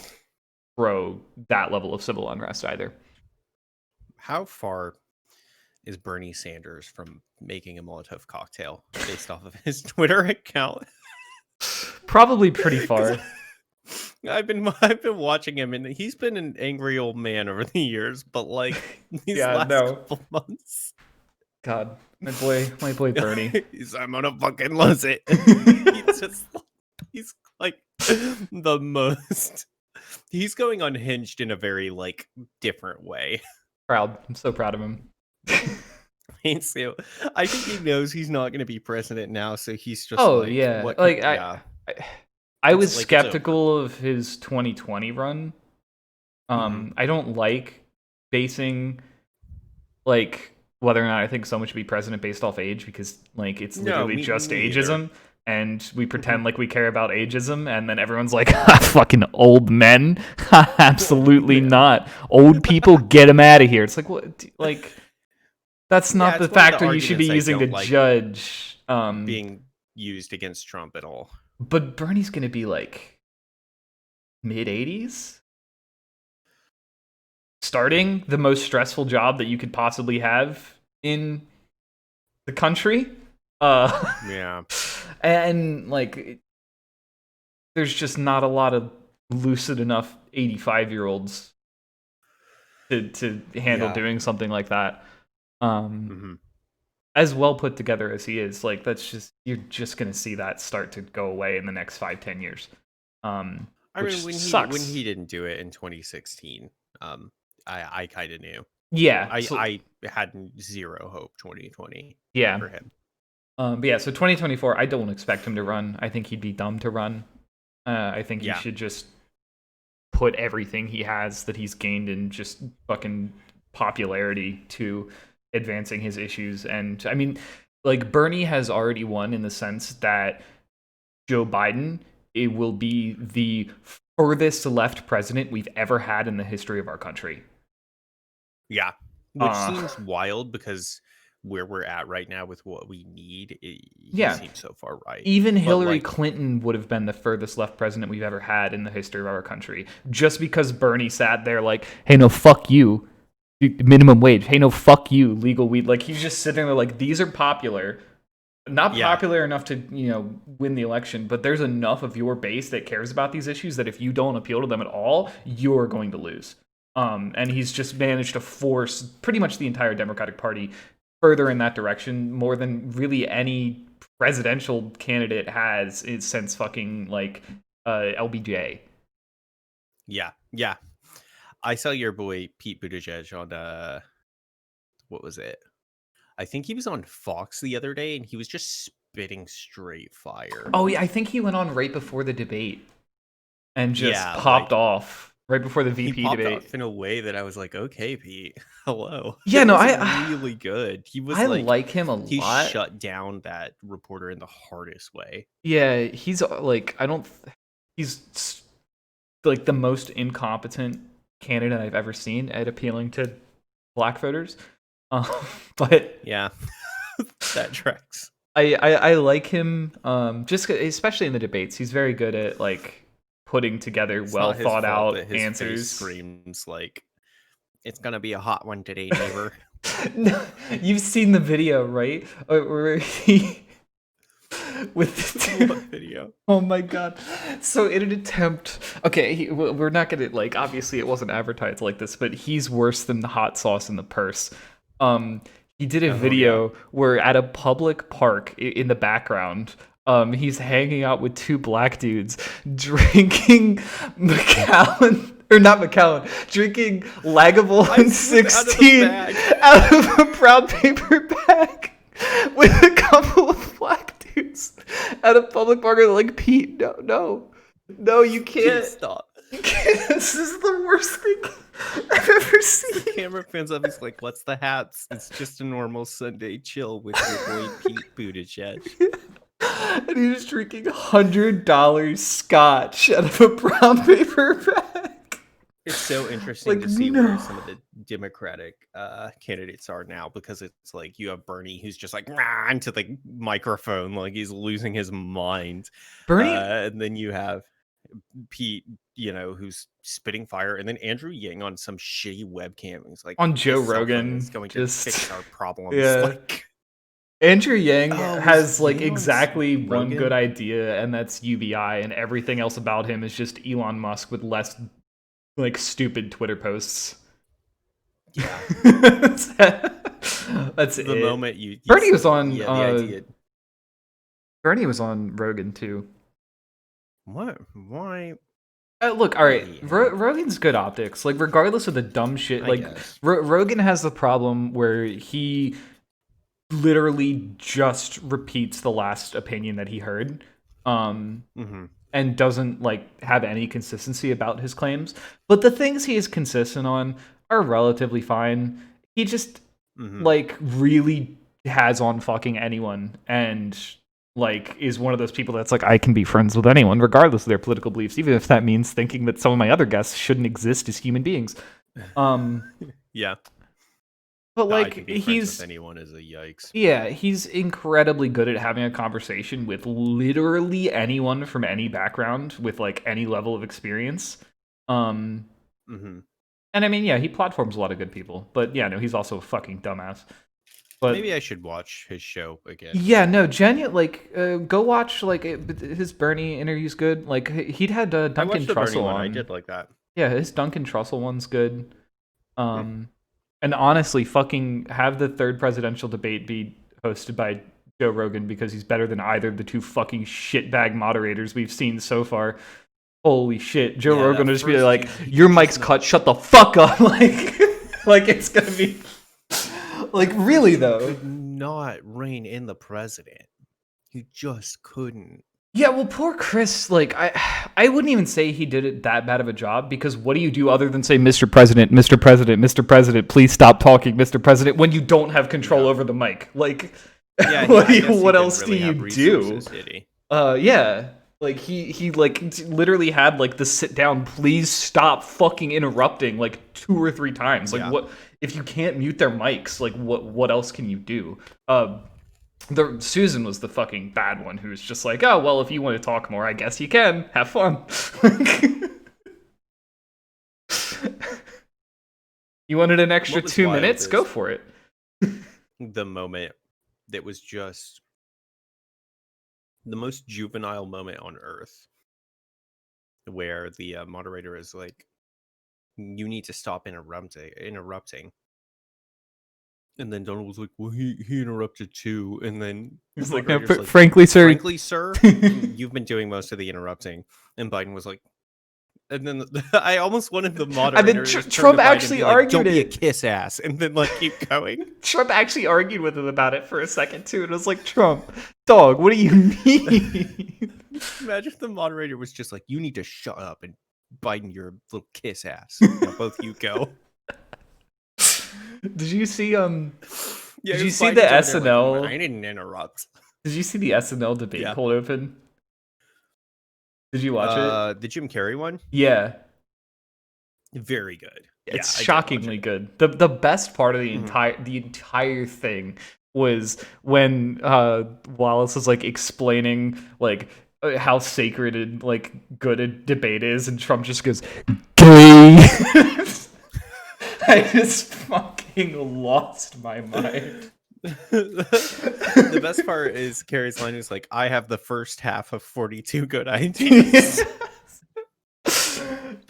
pro that level of civil unrest either. How far is Bernie Sanders from making a Molotov cocktail based off of his Twitter account? Probably pretty far. I've been watching him, and he's been an angry old man over the years. But like these last couple months, God, my boy Bernie. I'm gonna fucking lose it. he's like the most. He's going unhinged in a very like different way. Proud. I'm so proud of him. So I think he knows he's not going to be president now, so he's just I was skeptical of his 2020 run. I don't like basing like whether or not I think someone should be president based off age because like it's literally just ageism. And we pretend like we care about ageism, and then everyone's like, fucking old men? Absolutely not. Old people, get them out of here. It's like, what? Like, that's not the factor you should be using to judge. Being used against Trump at all. But Bernie's gonna be like mid 80s, starting the most stressful job that you could possibly have in the country. Yeah. And like, there's just not a lot of lucid enough 85-year-olds to handle Yeah. doing something like that. hmm As well put together as he is, like that's just you're just gonna see that start to go away in the next 5-10 years. I Which mean, when sucks. he didn't do it in 2016, I kind of knew. Yeah, I had zero hope 2020 yeah. for him. But yeah, so 2024, I don't expect him to run. I think he'd be dumb to run. I think he Yeah. should just put everything he has that he's gained in just fucking popularity to advancing his issues. And I mean, like Bernie has already won in the sense that Joe Biden, it will be the furthest left president we've ever had in the history of our country. Yeah, which Uh, seems wild because where we're at right now with what we need, he Yeah. seems so far right. Even But, Hillary like, Clinton would have been the furthest left president we've ever had in the history of our country. Just because Bernie sat there like, hey, no, fuck you, minimum wage. Hey, no, fuck you, legal weed. Like, he's just sitting there like, these are popular. Not Yeah. popular enough to, win the election, but there's enough of your base that cares about these issues that if you don't appeal to them at all, you're going to lose. And he's just managed to force pretty much the entire Democratic Party further in that direction more than really any presidential candidate has since fucking like LBJ. yeah. I saw your boy Pete Buttigieg on what was it? I think he was on Fox the other day, and he was just spitting straight fire. Oh yeah, I think he went on right before the debate and just Yeah, popped like, off right before the he VP popped debate. off in a way that I was like, okay, Pete, hello. Yeah, It no, was really good. He was I like, like him a he lot. shut down that reporter in the hardest way. Yeah, he's like he's like the most incompetent candidate I've ever seen at appealing to black voters. But Yeah, that tracks. I like him just especially in the debates. He's very good at like putting together It's well not his thought fault out that his face answers. screams like, "It's gonna be a hot one today, neighbor." No, you've seen the video, right? Where he with the What video? Oh my god. So in an attempt, okay, we're not gonna like obviously it wasn't advertised like this, but he's worse than the hot sauce in the purse. He did a video where at a public park in the background, he's hanging out with two black dudes drinking Macallan. Or not Macallan, drinking Lagavulin 16 out of a brown paper bag with a couple of black dudes at a public park. They're like, Pete, no, you can't. Stop. You can't. This is the worst thing I've ever seen. Camera pans up. He's like, "What's the hats? It's just a normal Sunday chill with your boy Pete Buttigieg." And he was drinking $100 scotch out of a brown paper bag. It's so interesting to see where some of the Democratic candidates are now, because it's like you have Bernie who's just like "Rah," into the microphone like he's losing his mind. Bernie, And then you have Pete, who's spitting fire, and then Andrew Yang on some shitty webcam. He's like, on Joe "This cell phone Rogan, is going to just fix our problems." yeah. Like, Andrew Yang Oh, has was like Yang on exactly one Rogan? good idea, and that's UBI, and everything else about him is just Elon Musk with less like stupid Twitter posts. yeah. That's The it. moment you Bernie was on. the idea. Bernie was on Rogan too. What? Why? Look, all right. Yeah. Rogan's good optics. Like, regardless of the dumb shit, I like guess. Rogan has the problem where he literally just repeats the last opinion that he heard, Mhm. and doesn't like have any consistency about his claims. But the things he is consistent on are relatively fine. He just Mhm. like really has on fucking anyone, and like is one of those people that's like, I can be friends with anyone regardless of their political beliefs, even if that means thinking that some of my other guests shouldn't exist as human beings. Yeah. But I like can be friends with anyone is a yikes. yeah, he's incredibly good at having a conversation with literally anyone from any background with like any level of experience. Um Hmm. and I mean, yeah, he platforms a lot of good people. But yeah, no, he's also a fucking dumbass. But Maybe I should watch his show again. yeah, no, go watch like his Bernie interview's good. Like he'd had I Duncan watched the Bernie Trussell one. on. I did like that. Yeah, his Duncan Trussell one's good. And honestly, fucking have the third presidential debate be hosted by Joe Rogan because he's better than either of the two fucking shitbag moderators we've seen so far. Holy shit, Joe Yeah, Rogan that will just be first like, he "Your just mic's not- cut. Shut the fuck up!" like it's gonna be like really though. Could not rein in the president. You just couldn't. Yeah, well, poor Chris. Like, I wouldn't even say he did it that bad of a job because what do you do other than say, "Mr. President, Mr. President, Mr. President, please stop talking, Mr. President," when you don't have control over the mic? Like, Yeah, what, I guess he what didn't else really do have you do? resources, did he? Yeah, like he like literally had like the sit down, please stop fucking interrupting like 2 or 3 times. Like, Yeah. what if you can't mute their mics? Like, what else can you do? The Susan was the fucking bad one who was just like, oh well, if you want to talk more, I guess you can. Have fun. You wanted an extra What was 2 wild minutes? Go is- for it. The moment that was just the most juvenile moment on earth, where the moderator is like, "You need to stop interrupting." And then Donald was like, "Well, he interrupted too." And then He's the like, no, moderator's frankly, sir. "Frankly, sir, you've been doing most of the interrupting." And Biden was like, and then I almost wanted the moderator. to just turn Trump to Biden and actually be like, argued "Don't be a it." kiss ass," and then like keep going. Trump actually argued with him about it for a second too, and it was like, Trump, dog, what do you mean? Imagine if the moderator was just like, "You need to shut up," and Biden, your little kiss ass. Now both you go. Did you see Yeah, Did you if see Biden's the over there like, SNL I didn't interrupt. Did you see the SNL debate Yeah. cold open? Did you watch it? The Jim Carrey one, Yeah. very good. Yeah, It's I did watch shockingly it. good. The best part of the Mhm. entire thing was when Wallace was like explaining like how sacred and like good a debate is, and Trump just goes, "Gay." I just fucking lost my mind. The best part is Carrie's line is like, "I have the first half of 42 good ideas,"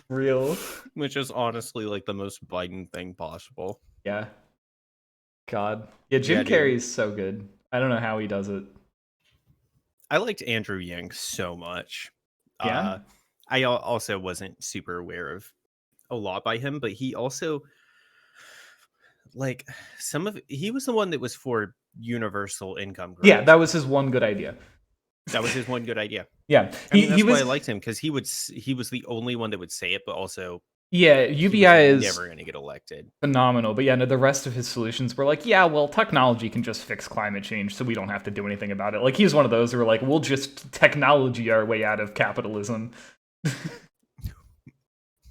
Real. which is honestly like the most Biden thing possible. Yeah. God. Yeah, Jim Yeah, dude. Carrey is so good. I don't know how he does it. I liked Andrew Yang so much. Yeah? I also wasn't super aware of a lot by him, but he also like he was the one that was for universal income growth. Yeah, that was his one good idea. That was his one good idea. Yeah. I mean, that's he why was I liked him, because he was the only one that would say it, but also yeah, he UBI was is never going to get elected. phenomenal. But yeah, no, the rest of his solutions were like, yeah, well, technology can just fix climate change, so we don't have to do anything about it. Like he's one of those who are like, we'll just technology our way out of capitalism.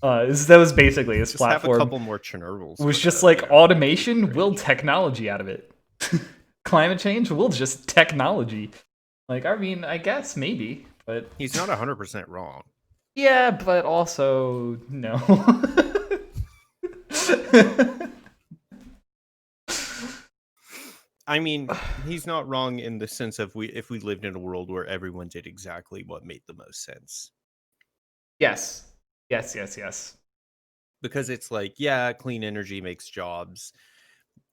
That was basically his Just have a platform. couple more Chernobyls. Was for just the, like you know, automation, we'll technology out of it. Climate change, we'll just technology. Like, I mean, I guess maybe, but He's not 100% wrong. yeah, but also no. I mean, he's not wrong in the sense of if we lived in a world where everyone did exactly what made the most sense. Yes. Because it's like, yeah, clean energy makes jobs.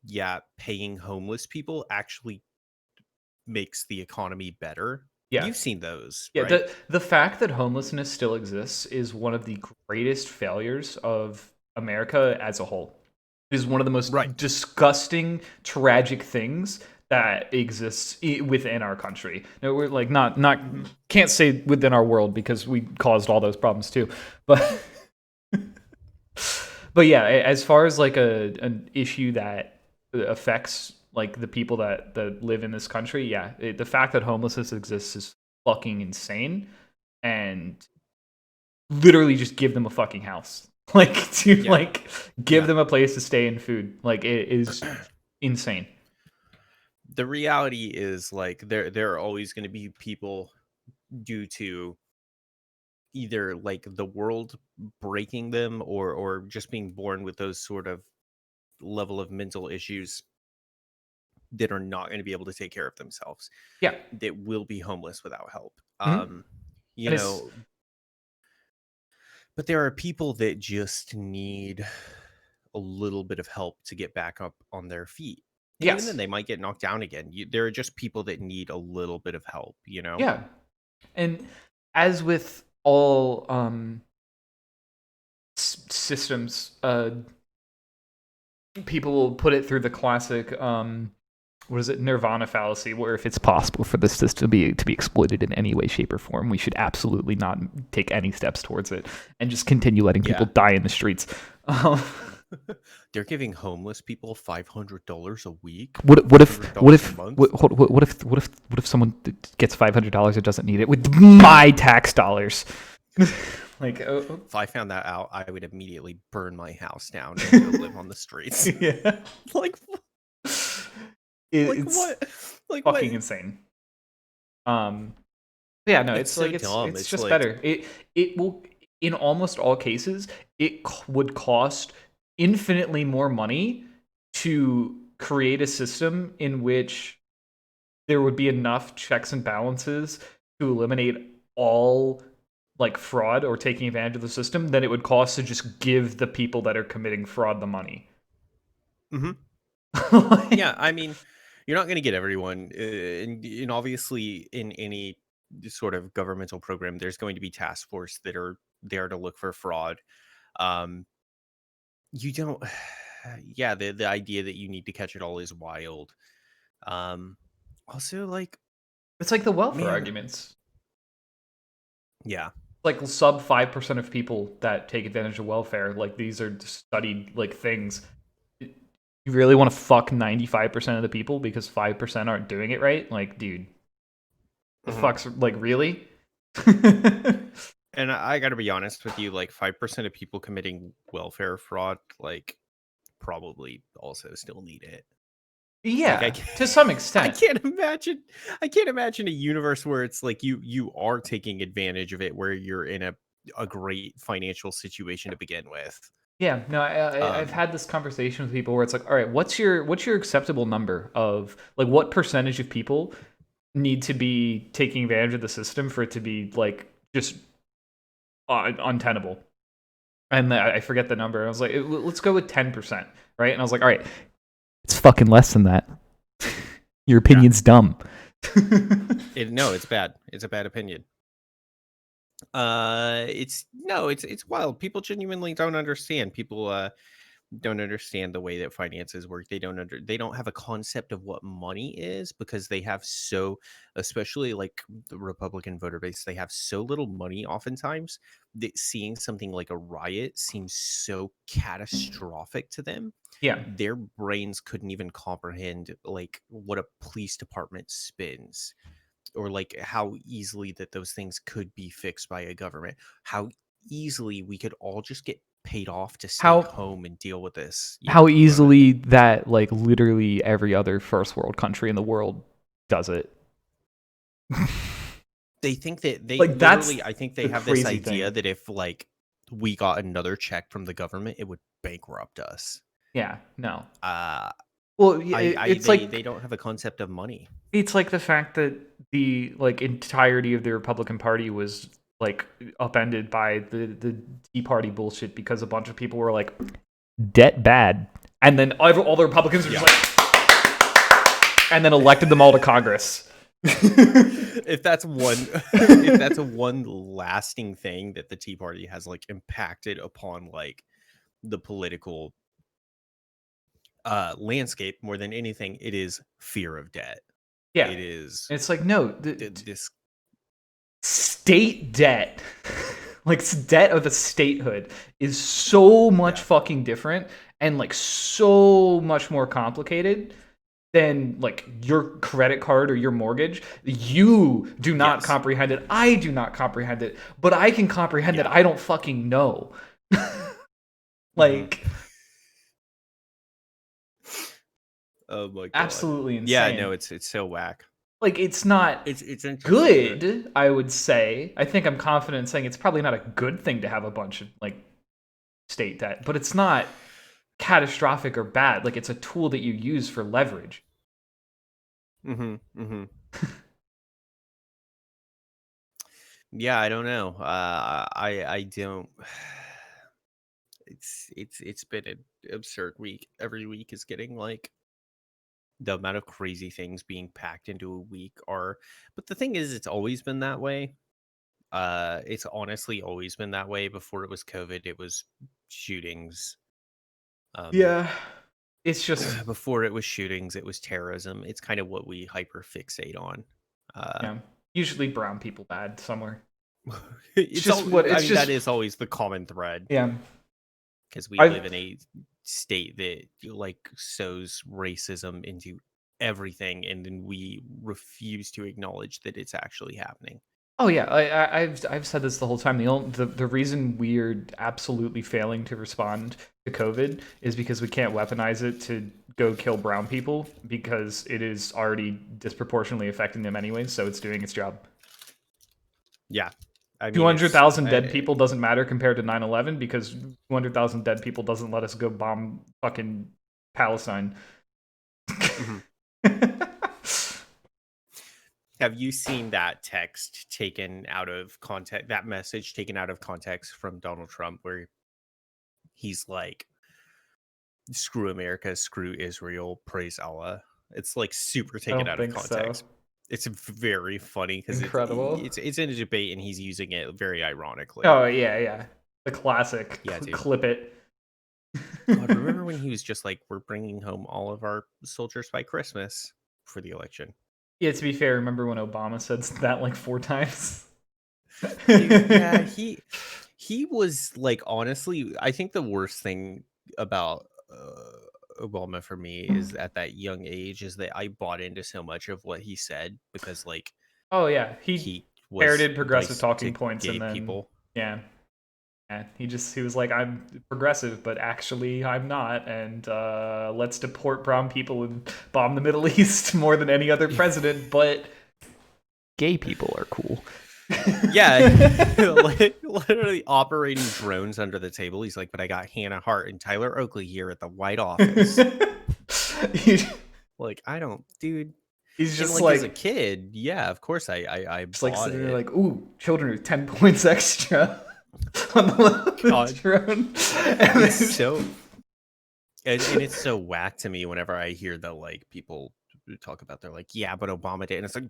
Yeah, paying homeless people actually makes the economy better. Yeah. You've seen those, Yeah, right? the fact that homelessness still exists is one of the greatest failures of America as a whole. It is one of the most Right. disgusting, tragic things that exists within our country. No, we're like not can't say within our world because we caused all those problems too. But but yeah, as far as like an issue that affects like the people that live in this country, yeah, the fact that homelessness exists is fucking insane, and literally just give them a fucking house, like to Yeah. like give Yeah. them a place to stay and food. Like it is insane. The reality is like there are always going to be people due to either like the world breaking them or just being born with those sort of level of mental issues that are not going to be able to take care of themselves, Yeah. that will be homeless without help. Mhm. You And it's know, but there are people that just need a little bit of help to get back up on their feet. And even yes. then, they might get knocked down again. There are just people that need a little bit of help, you know? Yeah. And as with all systems, people will put it through the classic what is it, nirvana fallacy, where if it's possible for this system to be exploited in any way, shape, or form, we should absolutely not take any steps towards it and just continue letting people die in the streets. They're giving homeless people $500 a week. What if someone gets $500 and doesn't need it with my tax dollars? Like, if I found that out, I would immediately burn my house down and go live on the streets. Yeah. Like, it's what? Like fucking what? insane. Yeah, no, it's so like dumb. it's It's just like- better. It will, in almost all cases, would cost infinitely more money to create a system in which there would be enough checks and balances to eliminate all like fraud or taking advantage of the system than it would cost to just give the people that are committing fraud the money. Mhm. Like- Yeah, I mean, you're not going to get everyone, and obviously in any sort of governmental program, there's going to be task force that are there to look for fraud. You don't, yeah, the idea that you need to catch it all is wild. Also, like, It's like the welfare Man. arguments. yeah, Like sub 5% of people that take advantage of welfare, like these are studied like things. You really want to fuck 95% of the people because 5% aren't doing it right? Like, dude, the Mhm. fuck's like really? and I got to be honest with you, like 5% of people committing welfare fraud, like, probably also still need it. Yeah, I can't- to some I extent. can't imagine a universe where it's like you are taking advantage of it, where you're in a great financial situation to begin with. Yeah, no, I've had this conversation with people where it's like, all right, what's your acceptable number of like what percentage of people need to be taking advantage of the system for it to be like just untenable? And I forget the number. I was like, let's go with 10%, right? And I was like, all right, it's fucking less than that. Your opinion's dumb. No, it's bad. It's a bad opinion. It's wild. People genuinely don't understand. People don't understand the way that finances work. They don't have a concept of what money is, because they have especially like the Republican voter base, they have so little money oftentimes that seeing something like a riot seems so catastrophic to them. Yeah. Their brains couldn't even comprehend like what a police department spends, or like how easily that those things could be fixed by a government, how easily we could all just get paid off to stay home and deal with this. How easily that like literally every other first world country in the world does it. They think that they Like, that's literally, I think they the have this crazy idea thing. that if like we got another check from the government, it would bankrupt us. Yeah, no. Uh Well, yeah, it's like they don't have a concept of money. it's like the fact that the like entirety of the Republican Party was like upended by the Tea Party bullshit because a bunch of people were like debt bad, and then all the Republicans were just like, and then elected them all to Congress. If that's one lasting thing that the Tea Party has like impacted upon like the political landscape more than anything, it is fear of debt. Yeah, it is. It's like no, This state debt, like debt of a statehood, is so much fucking different and like so much more complicated than like your credit card or your mortgage. You do not comprehend it. I do not comprehend it, but I can comprehend that I don't fucking know. Like, Oh my god. Absolutely insane. Yeah, no, it's so whack. Like, it's not It's interesting. good, I would say. I think I'm confident in saying it's probably not a good thing to have a bunch of, like, state debt, but it's not catastrophic or bad. Like, it's a tool that you use for leverage. Yeah, I don't know. I don't. It's been an absurd week. Every week is getting like the amount of crazy things being packed into a week are. But the thing is, it's always been that way. It's honestly always been that way. Before it was COVID, it was shootings. Yeah. It's just Before it was shootings, it was terrorism. It's kind of what we hyper fixate on. yeah. Usually brown people bad somewhere. It's just just what- it's I mean, just- that is always the common thread. Yeah. Because we I've- live in a state that like sows racism into everything, and then we refuse to acknowledge that it's actually happening. Oh yeah, I've said this the whole time. The reason we're absolutely failing to respond to COVID is because we can't weaponize it to go kill brown people, because it is already disproportionately affecting them anyway. So it's doing its job. Yeah, I mean, 200,000 it's- dead people doesn't matter compared to 9/11, because 200,000 dead people doesn't let us go bomb fucking Palestine. Have you seen that text taken out of context? That message taken out of context from Donald Trump, where he's like, "Screw America, screw Israel, praise Allah." It's like super I taken don't out of think context. so. It's very funny because Incredible. it's in a debate and he's using it very ironically. Oh yeah, the classic. Yeah, dude. Clip it. God, remember when he was just like, "We're bringing home all of our soldiers by Christmas" for the election? Yeah, to be fair, remember when Obama said that like 4 times? Yeah, he was like, honestly, I think the worst thing about Obama for me is at that young age is that I bought into so much of what he said, because like Oh yeah, he he was parroted progressive nice talking to points, gay and then people. yeah, he was like, I'm progressive, but actually I'm not, and let's deport brown people and bomb the Middle East more than any other president, but gay people are cool. Yeah, literally operating drones under the table. He's like, "But I got Hannah Hart and Tyler Oakley here at the White Office." Like, I don't, dude. He's And, just like, as a like kid, yeah, of course I just like bought sitting it. there like, ooh, children are 10 points extra on the God. drone. It's so and it's so whack to me whenever I hear that, like, people talk about, they're like, "Yeah, but Obama did," and it's like,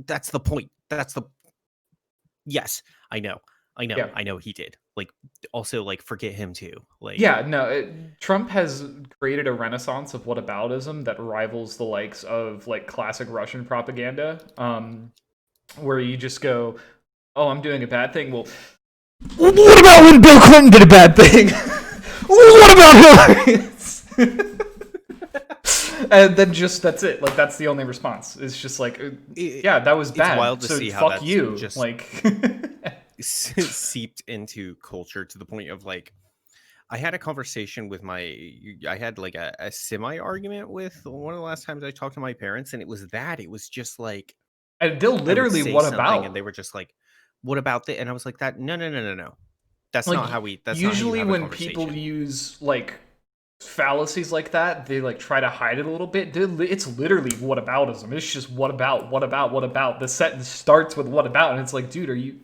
that's the point. That's the yes, I know, Yeah. I know he did. Like, also, like, forget him too. Like, Yeah, no, Trump has created a renaissance of whataboutism that rivals the likes of like classic Russian propaganda, where you just go, "Oh, I'm doing a bad thing." Well, what about when Bill Clinton did a bad thing? What about Hillary? And then just that's it. Like, that's the only response. It's just like, yeah, that was bad. wild to so see how fuck that's you. just- Like, seeped into culture to the point of like, I had a conversation with I had like a semi argument with one of the last times I talked to my parents, and it was just like, and they'll I would literally, say what something, about? and they were just like, "What about that?" And I was like, "That no. That's Like, not how we. That's usually not how you have a when people conversation." use like fallacies like that, they like try to hide it a little bit. It's literally whataboutism. It's just what about. The sentence starts with what about, and it's like, dude, are you?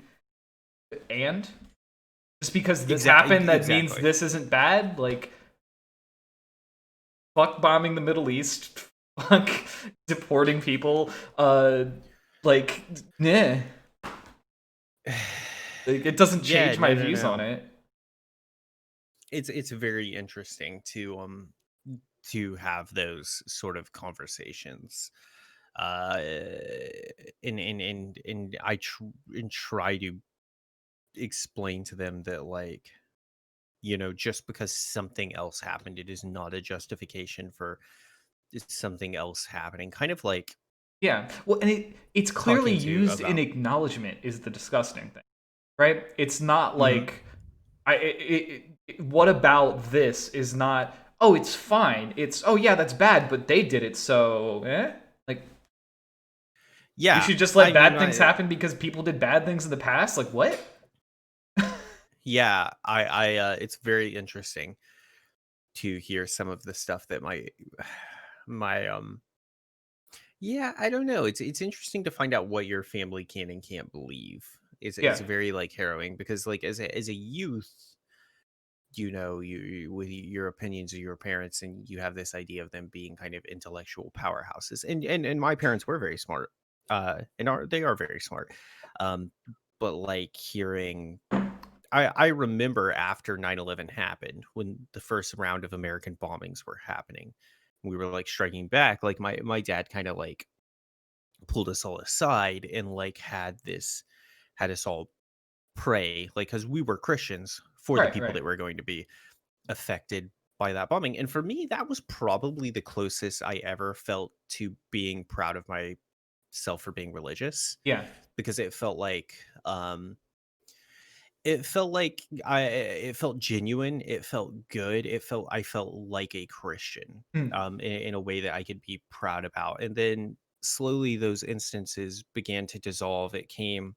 And just because this happened, that means exactly. this isn't bad. Like, fuck bombing the Middle East. Fuck deporting people. Like, nah. Like, it doesn't Yeah, change my no. views on it. It's very interesting to have those sort of conversations, and I try to explain to them that, like, you know, just because something else happened, it is not a justification for something else happening. Kind of like, Yeah, well, and it's clearly Talking to used in about- acknowledgement is the disgusting thing, right? It's not Mhm. like what about this is not, oh, it's fine. It's, oh yeah, that's bad, but they did it, so like we Yeah, should just I let mean, bad things happen because people did bad things in the past. Like what? yeah, it's very interesting to hear some of the stuff that my yeah, I don't know. It's interesting to find out what your family can and can't believe. It's Yeah, very like harrowing because like as a youth, with your opinions of your parents and you have this idea of them being kind of intellectual powerhouses. And my parents were very smart. They are very smart. Um but like hearing I remember after 9/11 happened, when the first round of American bombings were happening, we were like striking back. Like my dad kind of like pulled us all aside and like had us all pray, like because we were Christians for the right, people right. that were going to be affected by that bombing. And for me, that was probably the closest I ever felt to being proud of myself for being religious Yeah, because um it felt genuine, it felt good, I felt like a Christian, mm, in a way that I could be proud about. And then slowly those instances began to dissolve. It came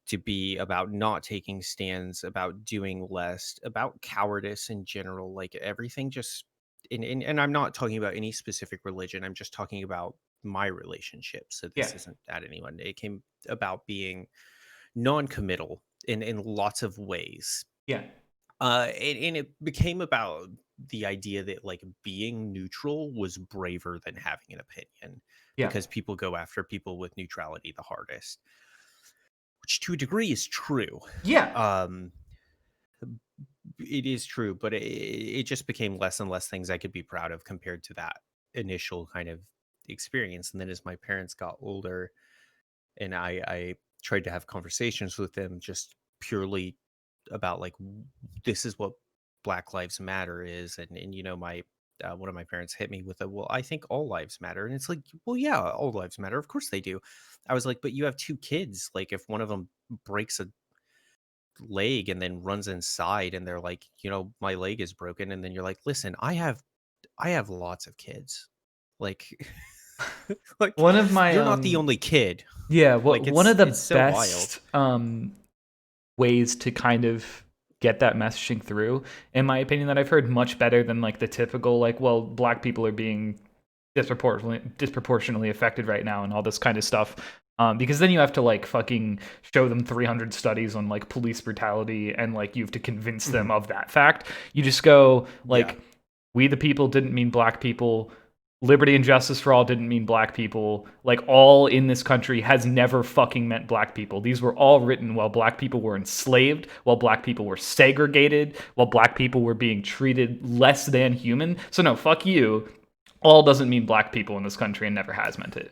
to be about not taking stands, about doing less, about cowardice in general, like everything just and I'm not talking about any specific religion. I'm just talking about my relationship. So yeah, this isn't at anyone. It came about being non-committal in lots of ways. yeah, And it became about the idea that like being neutral was braver than having an opinion yeah, because people go after people with neutrality the hardest, which to a degree is true. yeah. Um, it is true, but it just became less and less things I could be proud of compared to that initial kind of experience. And then as my parents got older and I tried to have conversations with them just purely about like this is what Black Lives Matter is, and my one of my parents hit me with a, well, I think all lives matter. And it's like, well, yeah, all lives matter, of course they do. I was like, but you have two kids, like if one of them breaks a leg and then runs inside and they're like, my leg is broken, and then you're like, listen, I have lots of kids, like like One of my you're not the only kid. yeah, Like one of the it's so wild. best ways to kind of get that messaging through, in my opinion, that I've heard much better than like the typical like, well, black people are being disproportionately affected right now and all this kind of stuff. Because then you have to like fucking show them 300 studies on like police brutality and like you have to convince them Mhm. of that fact. You just go Yeah. like, we the people didn't mean black people. Liberty and justice for all didn't mean black people. Like all in this country has never fucking meant black people. These were all written while black people were enslaved, while black people were segregated, while black people were being treated less than human. So no, fuck you. All doesn't mean black people in this country and never has meant it.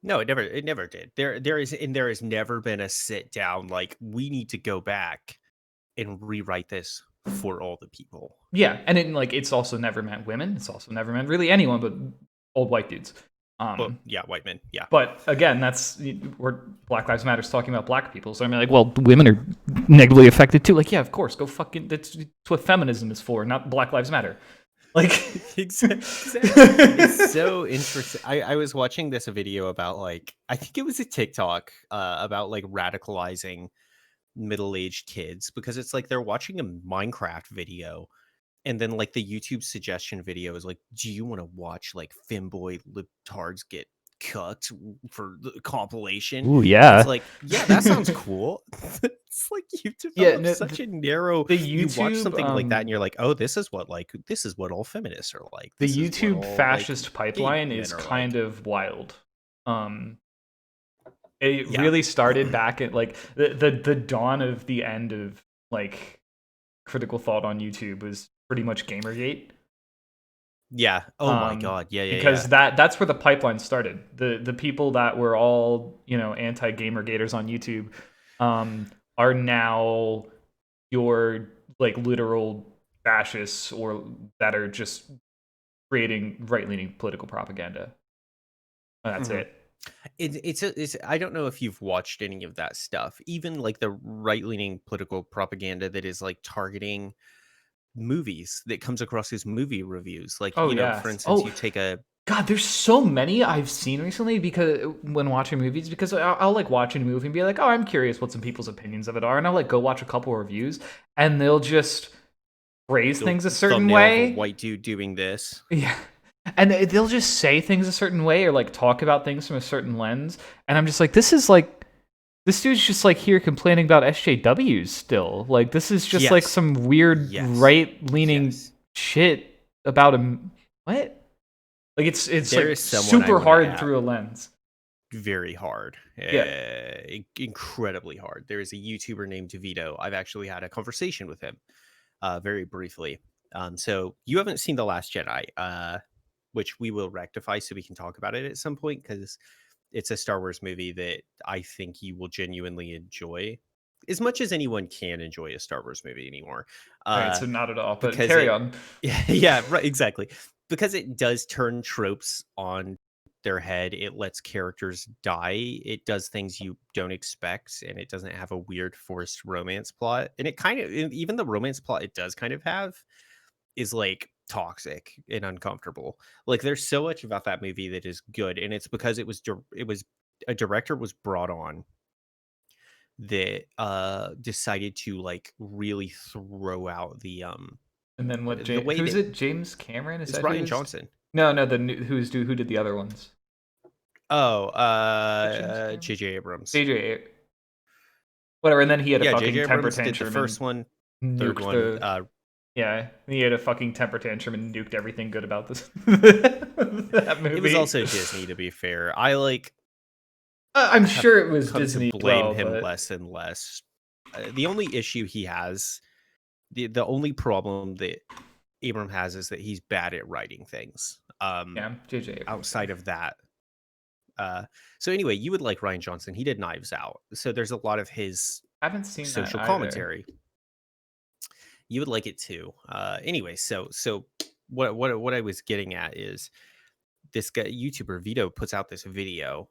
No, it never did. There has never been a sit down like we need to go back and rewrite this for all the people. Yeah, and it's also never meant women. It's also never meant really anyone but old white dudes. But Um, yeah, white men. Yeah. but again, that's where Black Lives Matter is talking about black people. So I mean, like, well, women are negatively affected too. Like, yeah, of course, go fucking. That's what feminism is for, not Black Lives Matter. Like, Exactly. It's so interesting. I was watching this video about like I think it was a TikTok about like radicalizing middle-aged kids because it's like they're watching a Minecraft video and then like the YouTube suggestion video is like, do you want to watch like femboy libtards get cut for the compilation? ooh, It's yeah, like, yeah, that sounds cool. It's like you yeah. develop No, such a narrow. the You watch YouTube, something like that and you're like, oh, this is what all feminists are like. the This is what YouTube all like fascist gay pipeline men is are kind like. of wild. Um, it Yeah. really started back at like the dawn of the end of like critical thought on YouTube was pretty much Gamergate. Yeah. Oh my God. Yeah. Yeah. Because Yeah. that's where the pipeline started. The people that were all anti Gamergaters on YouTube are now your like literal fascists or that are just creating right leaning political propaganda. And that's Mhm. it. It's I don't know if you've watched any of that stuff, even like the right leaning political propaganda that is like targeting movies that comes across his movie reviews. Like, Oh, you know, yeah. for instance, Oh, you take a God, there's so many I've seen recently because when watching movies, because I'll like watch a movie and be like, oh, I'm curious what some people's opinions of it are, and I'll like go watch a couple reviews, and they'll just phrase little things a certain thumbnail of a way. white dude doing this. Yeah. And they'll just say things a certain way or like talk about things from a certain lens. And I'm just like, this dude's just like here complaining about SJWs still. Like, this is just like Yes. some weird Yes. right leaning Yes. shit about him. What? Like, it's There like is someone I super wanna hard add. through a lens. Very hard. Yeah. Incredibly hard. There is a YouTuber named DeVito. I've actually had a conversation with him very briefly. So you haven't seen The Last Jedi, which we will rectify so we can talk about it at some point, because it's a Star Wars movie that I think you will genuinely enjoy as much as anyone can enjoy a Star Wars movie anymore. All right, so not at all, but because carry it- on. Yeah, right, exactly. Because it does turn tropes on their head. It lets characters die. It does things you don't expect, and it doesn't have a weird forced romance plot. And it kind of, even the romance plot it does kind of have is like toxic and uncomfortable. Like, there's so much about that movie that is good, and it's because it was a director was brought on that decided to like really throw out the And then what? the way Who's that it? James Cameron? Is it's that Ryan who's- Johnson. No, who did the other ones? Oh, James Cameron? J.J. Abrams. JJ. Whatever, and then he had a Yeah, fucking J.J. temper Abrams did tantrum. the first one, and third nuked one. the- Yeah, he had a fucking temper tantrum and nuked everything good about this that movie. It was also Disney, to be fair. I like I'm sure it was come Disney. to blame well, him but- less and less. The only issue he has, the only problem that Abram has, is that he's bad at writing things. Yeah, JJ. Abrams. Outside of that. So anyway, you would like Ryan Johnson. He did Knives Out, so there's a lot of his I haven't seen social that either. commentary. You would like it too. Anyway, so what I was getting at is this guy YouTuber Vito puts out this video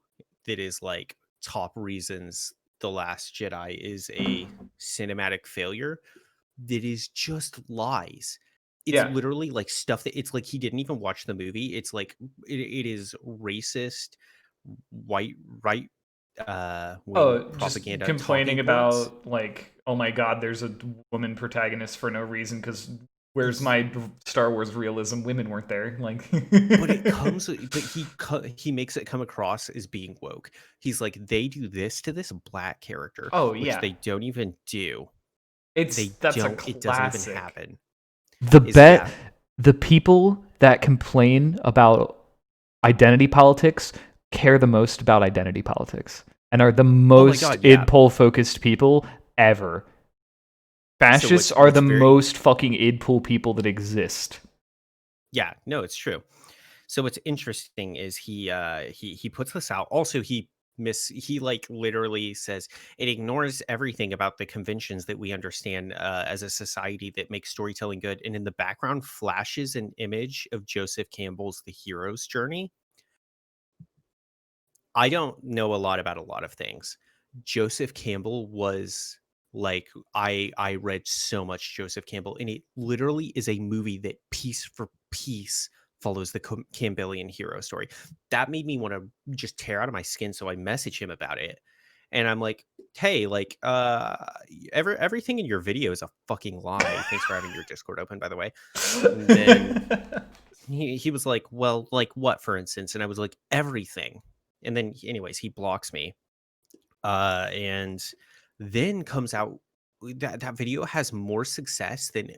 that is like top reasons The Last Jedi is a cinematic failure. That is just lies. It's Yeah. literally like stuff that it's like he didn't even watch the movie. It's like it is racist, white right wing Just propaganda complaining talking points. about like, oh my god, there's a woman protagonist for no reason because where's my Star Wars realism? Women weren't there. Like, But it comes but he makes it come across as being woke. He's like, they do this to this black character, Oh, which yeah. they don't even do. That's It a doesn't even classic. happen. The the people that complain about identity politics care the most about identity politics and are the most God, yeah. id poll focused people ever. Fascists are what's the very- most fucking id poll people that exist. Yeah, no, it's true. So what's interesting is he puts this out. Also, he like literally says it ignores everything about the conventions that we understand as a society that makes storytelling good, and in the background flashes an image of Joseph Campbell's The Hero's Journey. I don't know a lot about a lot of things. Joseph Campbell was like, I read so much Joseph Campbell, and it literally is a movie that piece for piece follows the Campbellian hero story. That made me want to just tear out of my skin. So I message him about it, and I'm like, hey, like, everything in your video is a fucking lie. Thanks for having your Discord open, by the way. And then he was like, well, like what, for instance? And I was like, everything. And then anyways, he blocks me. And then comes out that video has more success than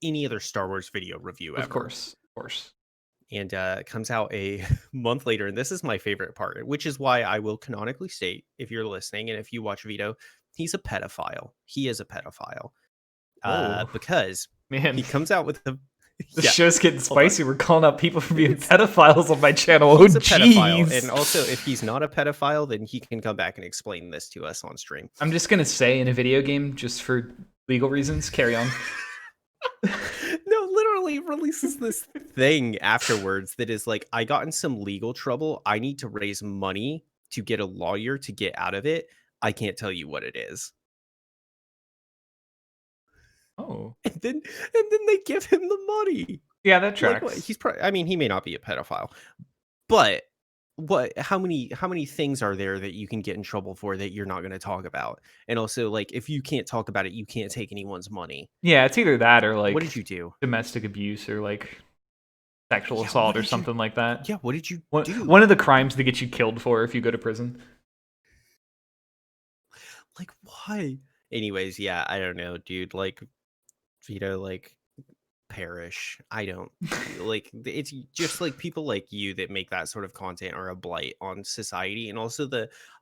any other Star Wars video review ever. Of course. And comes out a month later, and this is my favorite part, which is why I will canonically state, if you're listening and if you watch Vito, he's a pedophile. He is a pedophile. Whoa. Because Man, he comes out with the the yeah, show's getting hold on. spicy. We're calling out people for being pedophiles on my channel. he's Oh, a pedophile. jeez. And also, if he's not a pedophile, then he can come back and explain this to us on stream. I'm just gonna say, in a video game, just for legal reasons, carry on. No, literally releases this thing afterwards that is like, I got in some legal trouble. I need to raise money to get a lawyer to get out of it. I can't tell you what it is. Oh, and then they give him the money. yeah, that Like, tracks. what, he's probably, I mean, he may not be a pedophile, but how many things are there that you can get in trouble for that you're not going to talk about? And also, like, if you can't talk about it, you can't take anyone's money. Yeah, it's either that or What like did you do? domestic abuse or like sexual Yeah, assault what or did you something like that. Yeah, what did you One, do? one of the crimes to get you killed for if you go to prison. Like, why? Anyways, yeah, I don't know, dude. Like, like, perish. I don't like it's just like people like you that make that sort of content are a blight on society, and also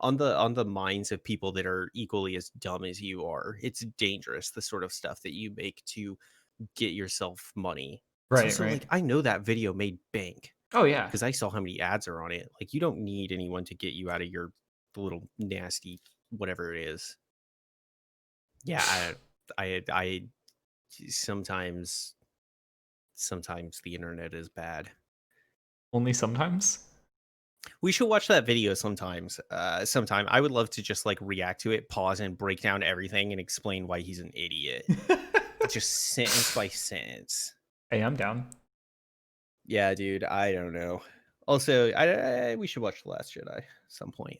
on the minds of people that are equally as dumb as you are. It's dangerous, the sort of stuff that you make to get yourself money. It's Right, also right. like, I know that video made bank Oh yeah. because I saw how many ads are on it. Like, you don't need anyone to get you out of your little nasty whatever it is. Yeah, I sometimes the internet is bad. Only sometimes. We should watch that video sometime. I would love to just like react to it, pause, and break down everything and explain why he's an idiot. Just sentence by sentence. Hey, I'm down. Yeah, dude. I don't know. Also, we should watch The Last Jedi at some point.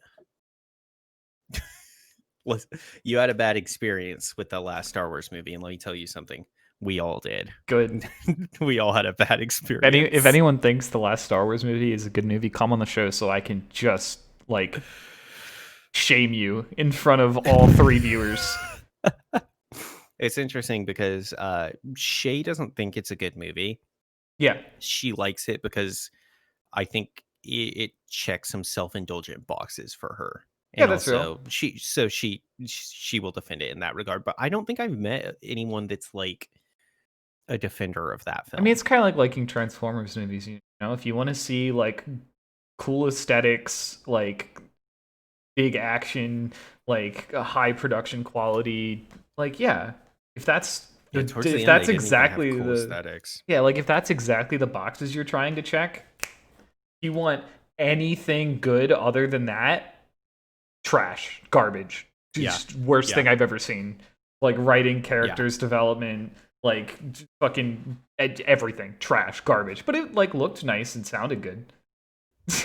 You had a bad experience with the last Star Wars movie, and let me tell you something. We all did. Good. We all had a bad experience. If anyone thinks the last Star Wars movie is a good movie, come on the show so I can just like shame you in front of all 3 viewers. It's interesting because Shay doesn't think it's a good movie. Yeah. She likes it because I think it checks some self-indulgent boxes for her. Yeah, And that's real. also, she will defend it in that regard. But I don't think I've met anyone that's like a defender of that film. I mean, it's kind of like liking Transformers movies. You know, if you want to see like cool aesthetics, like big action, like a high production quality, like yeah, if that's Yeah, towards the if end, that's they didn't even have exactly cool the aesthetics. yeah, like if that's exactly the boxes you're trying to check, you want anything good other than that, trash, garbage. Yeah. Just worst Yeah. thing I've ever seen. Like writing, characters development, like fucking everything, trash, garbage. But it like looked nice and sounded good.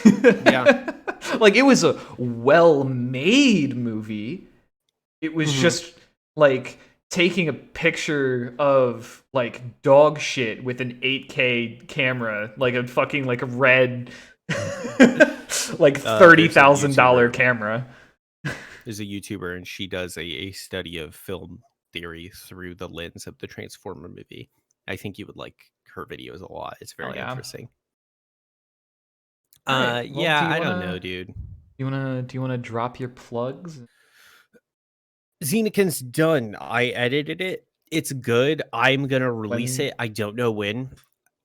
Yeah. Like it was a well-made movie. It was just like taking a picture of like dog shit with an 8K camera, like a fucking like a red like $30,000 YouTuber. camera. There's a YouTuber, and she does a study of film theory through the lens of the Transformer movie. I think you would like her videos a lot. It's very yeah. interesting. All right, well, Yeah, do you I don't wanna- know, dude. Do you wanna drop your plugs? Xenokin's done. I edited it. It's good. I'm gonna release When- it. I don't know when.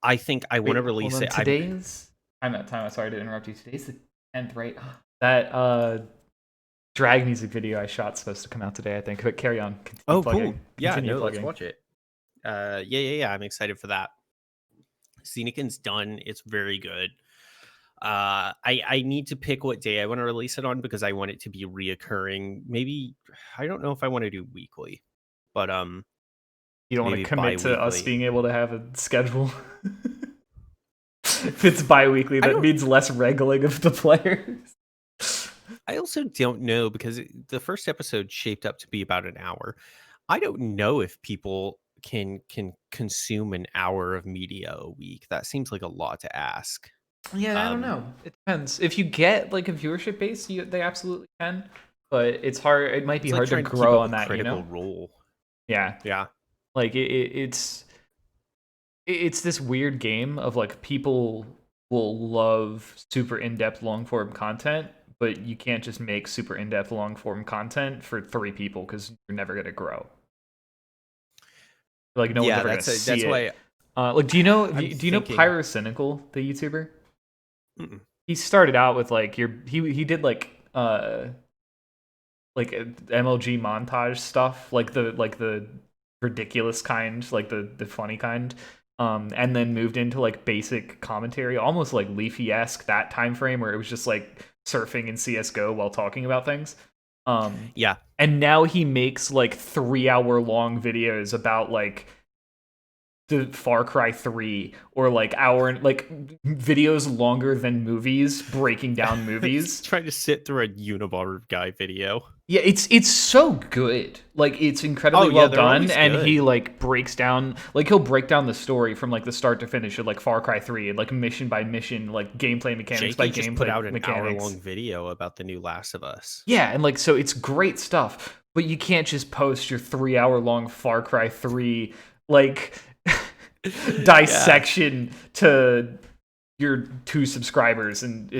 I think I want to Wait, hold release on, it. Today's time out. Sorry to interrupt you. Today's the 10th, right? That drag music video I shot's supposed to come out today, I think. But carry on. Continue Oh, plugging. cool. Yeah, Continue no, let's plugging. watch it. Yeah. I'm excited for that. Xenokin's done. It's very good. I need to pick what day I want to release it on because I want it to be reoccurring. Maybe I don't know if I want to do weekly, but You don't want to maybe commit to us bi-weekly. being able to have a schedule. If it's bi-weekly, that don't- means less wrangling of the players. I also don't know because the first episode shaped up to be about an hour. I don't know if people can consume an hour of media a week. That seems like a lot to ask. Yeah, I don't know. It depends. If you get like a viewership base, they absolutely can. But it's hard. It might be It's like hard to trying keep grow up on with that. Critical Role. Yeah. Yeah. Like it's this weird game of like people will love super in-depth long-form content, but you can't just make super in-depth long-form content for 3 people because you're never gonna grow. Like no one's ever gonna see that's it. why Like, do you know I'm do you know thinking- Pyrocynical, the YouTuber? Mm-mm. He started out with like he did like MLG montage stuff, like the ridiculous kind, like the funny kind, and then moved into like basic commentary, almost like Leafy-esque, that time frame where it was just like surfing in CS:GO while talking about things. Yeah. And now he makes like 3-hour long videos about like the Far Cry 3 or like videos longer than movies breaking down He's movies. trying to sit through a Unibar guy video. Yeah, it's so good. Like it's incredibly Oh, yeah, well they're done, always and he good. like breaks down like he'll break down the story from like the start to finish of like Far Cry 3 and like mission by mission, like gameplay mechanics by JK just gameplay put out an mechanics. hour-long video about the new Last of Us. Yeah, and like so it's great stuff, but you can't just post your 3-hour long Far Cry 3 like dissection to your 2 subscribers and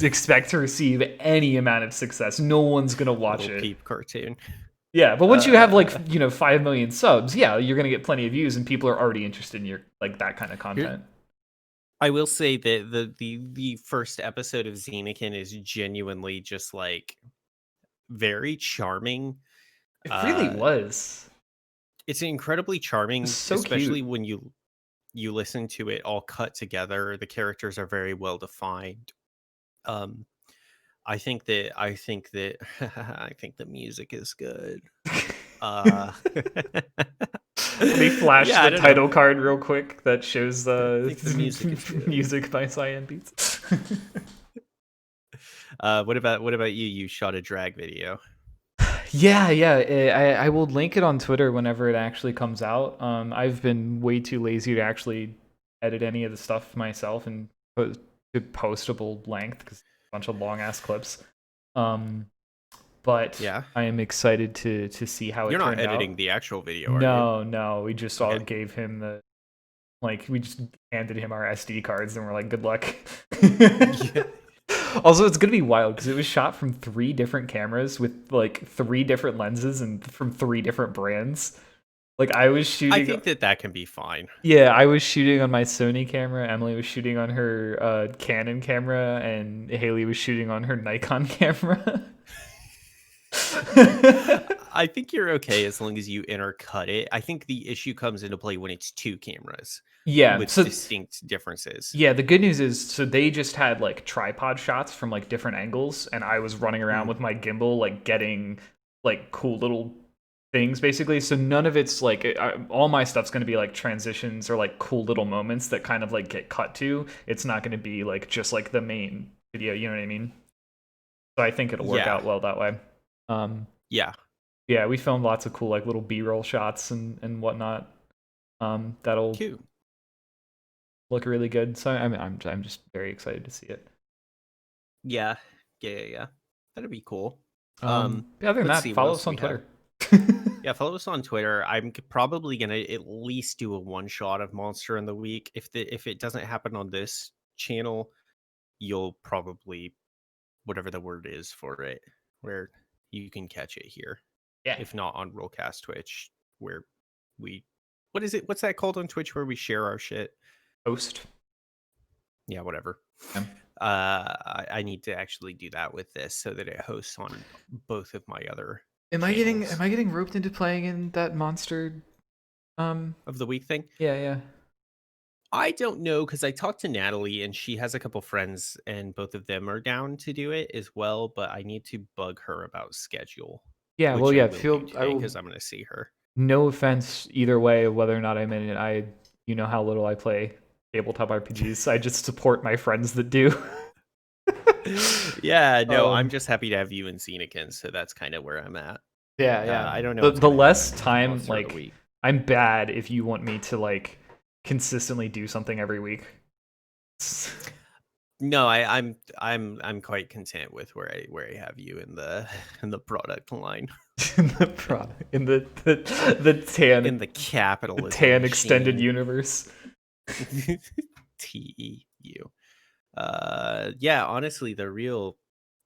expect to receive any amount of success. No one's gonna watch Little it. Peep cartoon. Yeah, but once you have like 5 million subs, yeah, you're gonna get plenty of views, and people are already interested in your like that kind of content. I will say that the first episode of Xenokin is genuinely just like very charming. It really was. It's incredibly charming, It's so especially cute. when you listen to it all cut together. The characters are very well defined. I think that I think the music is good. Let me flash Yeah, I the don't title know. card real quick that shows the think the music is good. music by Cyan Beats. What about you? You shot a drag video. Yeah. I will link it on Twitter whenever it actually comes out. I've been way too lazy to actually edit any of the stuff myself and put to postable length because a bunch of long ass clips. But Yeah. I am excited to see how it You're not turned out. editing the actual video, are you? No. We just all Okay. gave him we just handed him our SD cards and we're like, good luck. Also, it's gonna be wild because it was shot from 3 different cameras with like 3 different lenses and from 3 different brands. Like I was shooting. I think that can be fine. Yeah, I was shooting on my Sony camera. Emily was shooting on her Canon camera, and Haley was shooting on her Nikon camera. I think you're okay as long as you intercut it. I think the issue comes into play when it's 2 cameras Yeah, with so distinct differences. yeah, the good news is so they just had like tripod shots from like different angles, and I was running around with my gimbal like getting like cool little things basically. So none of it's like all my stuff's going to be like transitions or like cool little moments that kind of like get cut to. It's not going to be like just like the main video, you know what I mean? So I think it'll work Yeah. out well that way. Yeah. Yeah, we filmed lots of cool like little B-roll shots and whatnot. That'll Cute. look really good. So I'm just very excited to see it. Yeah. That'd be cool. Other than let's that, see, what follow else us on we have. Twitter. Yeah, follow us on Twitter. I'm probably gonna at least do a one shot of Monster in the Week. If it doesn't happen on this channel, you'll probably whatever the word is for it, where you can catch it here. Yeah. If not on Rollcast Twitch, where we what's that called on Twitch where we share our shit? Host. Yeah, whatever. Yeah. I need to actually do that with this so that it hosts on both of my other Am I channels. getting roped into playing in that monster? Of the week thing. Yeah. I don't know because I talked to Natalie and she has a couple friends and both of them are down to do it as well. But I need to bug her about schedule. Yeah, which well, I yeah. will do today because I'm going to see her. No offense either way, whether or not I'm in it. You know how little I play tabletop RPGs. I just support my friends that do. Yeah, no, I'm just happy to have you and Xenokin, so that's kind of where I'm at. Yeah. I don't know. The what's gonna less happen time, Monster of the like, Week. I'm bad if you want me to like consistently do something every week. No, I'm quite content with where I have you in the product line. In the product, in the tan In the capital tan extended universe. TEU. Yeah, honestly, the real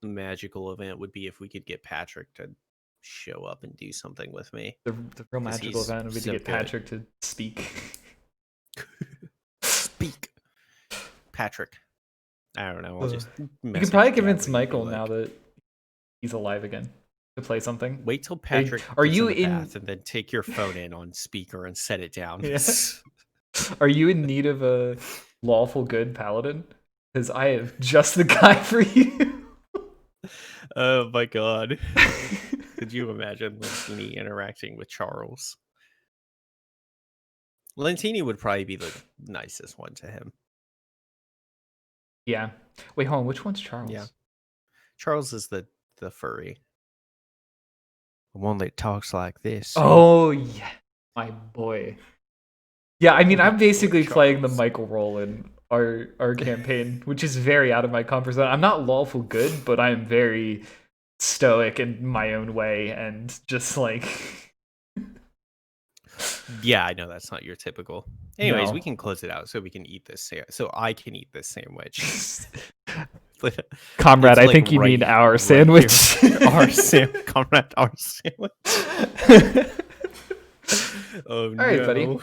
magical event would be if we could get Patrick to show up and do something with me. The real 'Cause magical he's event would be to so get good. Patrick to speak. Speak, Patrick. I don't know. I'll just. You message can probably Gabby convince and be Michael like, now that he's alive again to play something. Wait till Patrick. are gets you in the in- bath and then take your phone in on speaker and set it down? Yeah. Are you in need of a lawful good paladin? Because I have just the guy for you. Oh my god. Could you imagine Lentini interacting with Charles? Lentini would probably be the nicest one to him. Yeah. Wait, hold on. Which one's Charles? Yeah. Charles is the furry. The one that talks like this. Oh yeah, my boy. Yeah, I mean, Oh my I'm basically boy, playing the Charles. Michael role in our campaign, which is very out of my comfort zone. I'm not lawful good, but I'm very stoic in my own way, and just like Yeah, I know that's not your typical. Anyways, No. we can close it out so we can eat this. So I can eat this sandwich. Comrade, It's, I like, think you right- mean our right sandwich. here. Comrade, our sandwich. Oh All right, buddy. no.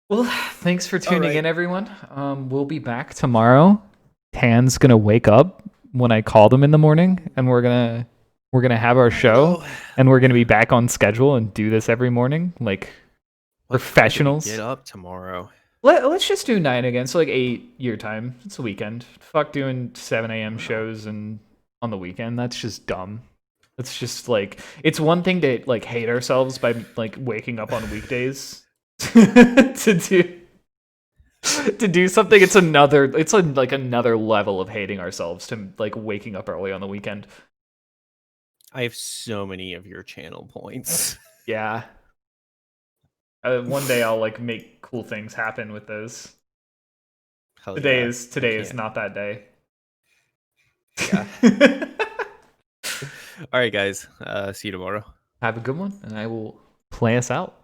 Well, thanks for tuning right. in, everyone. We'll be back tomorrow. Tan's gonna wake up when I called him in the morning, and we're gonna have our show, and we're gonna be back on schedule and do this every morning, like What time do we professionals. Get up tomorrow. Let's just do 9 again, so like 8 your time. It's a weekend. Fuck doing 7 a.m. shows and on the weekend. That's just dumb. It's just like it's one thing to like hate ourselves by like waking up on weekdays to do something. It's like another level of hating ourselves to like waking up early on the weekend. I have so many of your channel points. Yeah. One day I'll like make cool things happen with those. Hell Today yeah. is I can't. not that day. Yeah. All right, guys. See you tomorrow. Have a good one, and I will play us out.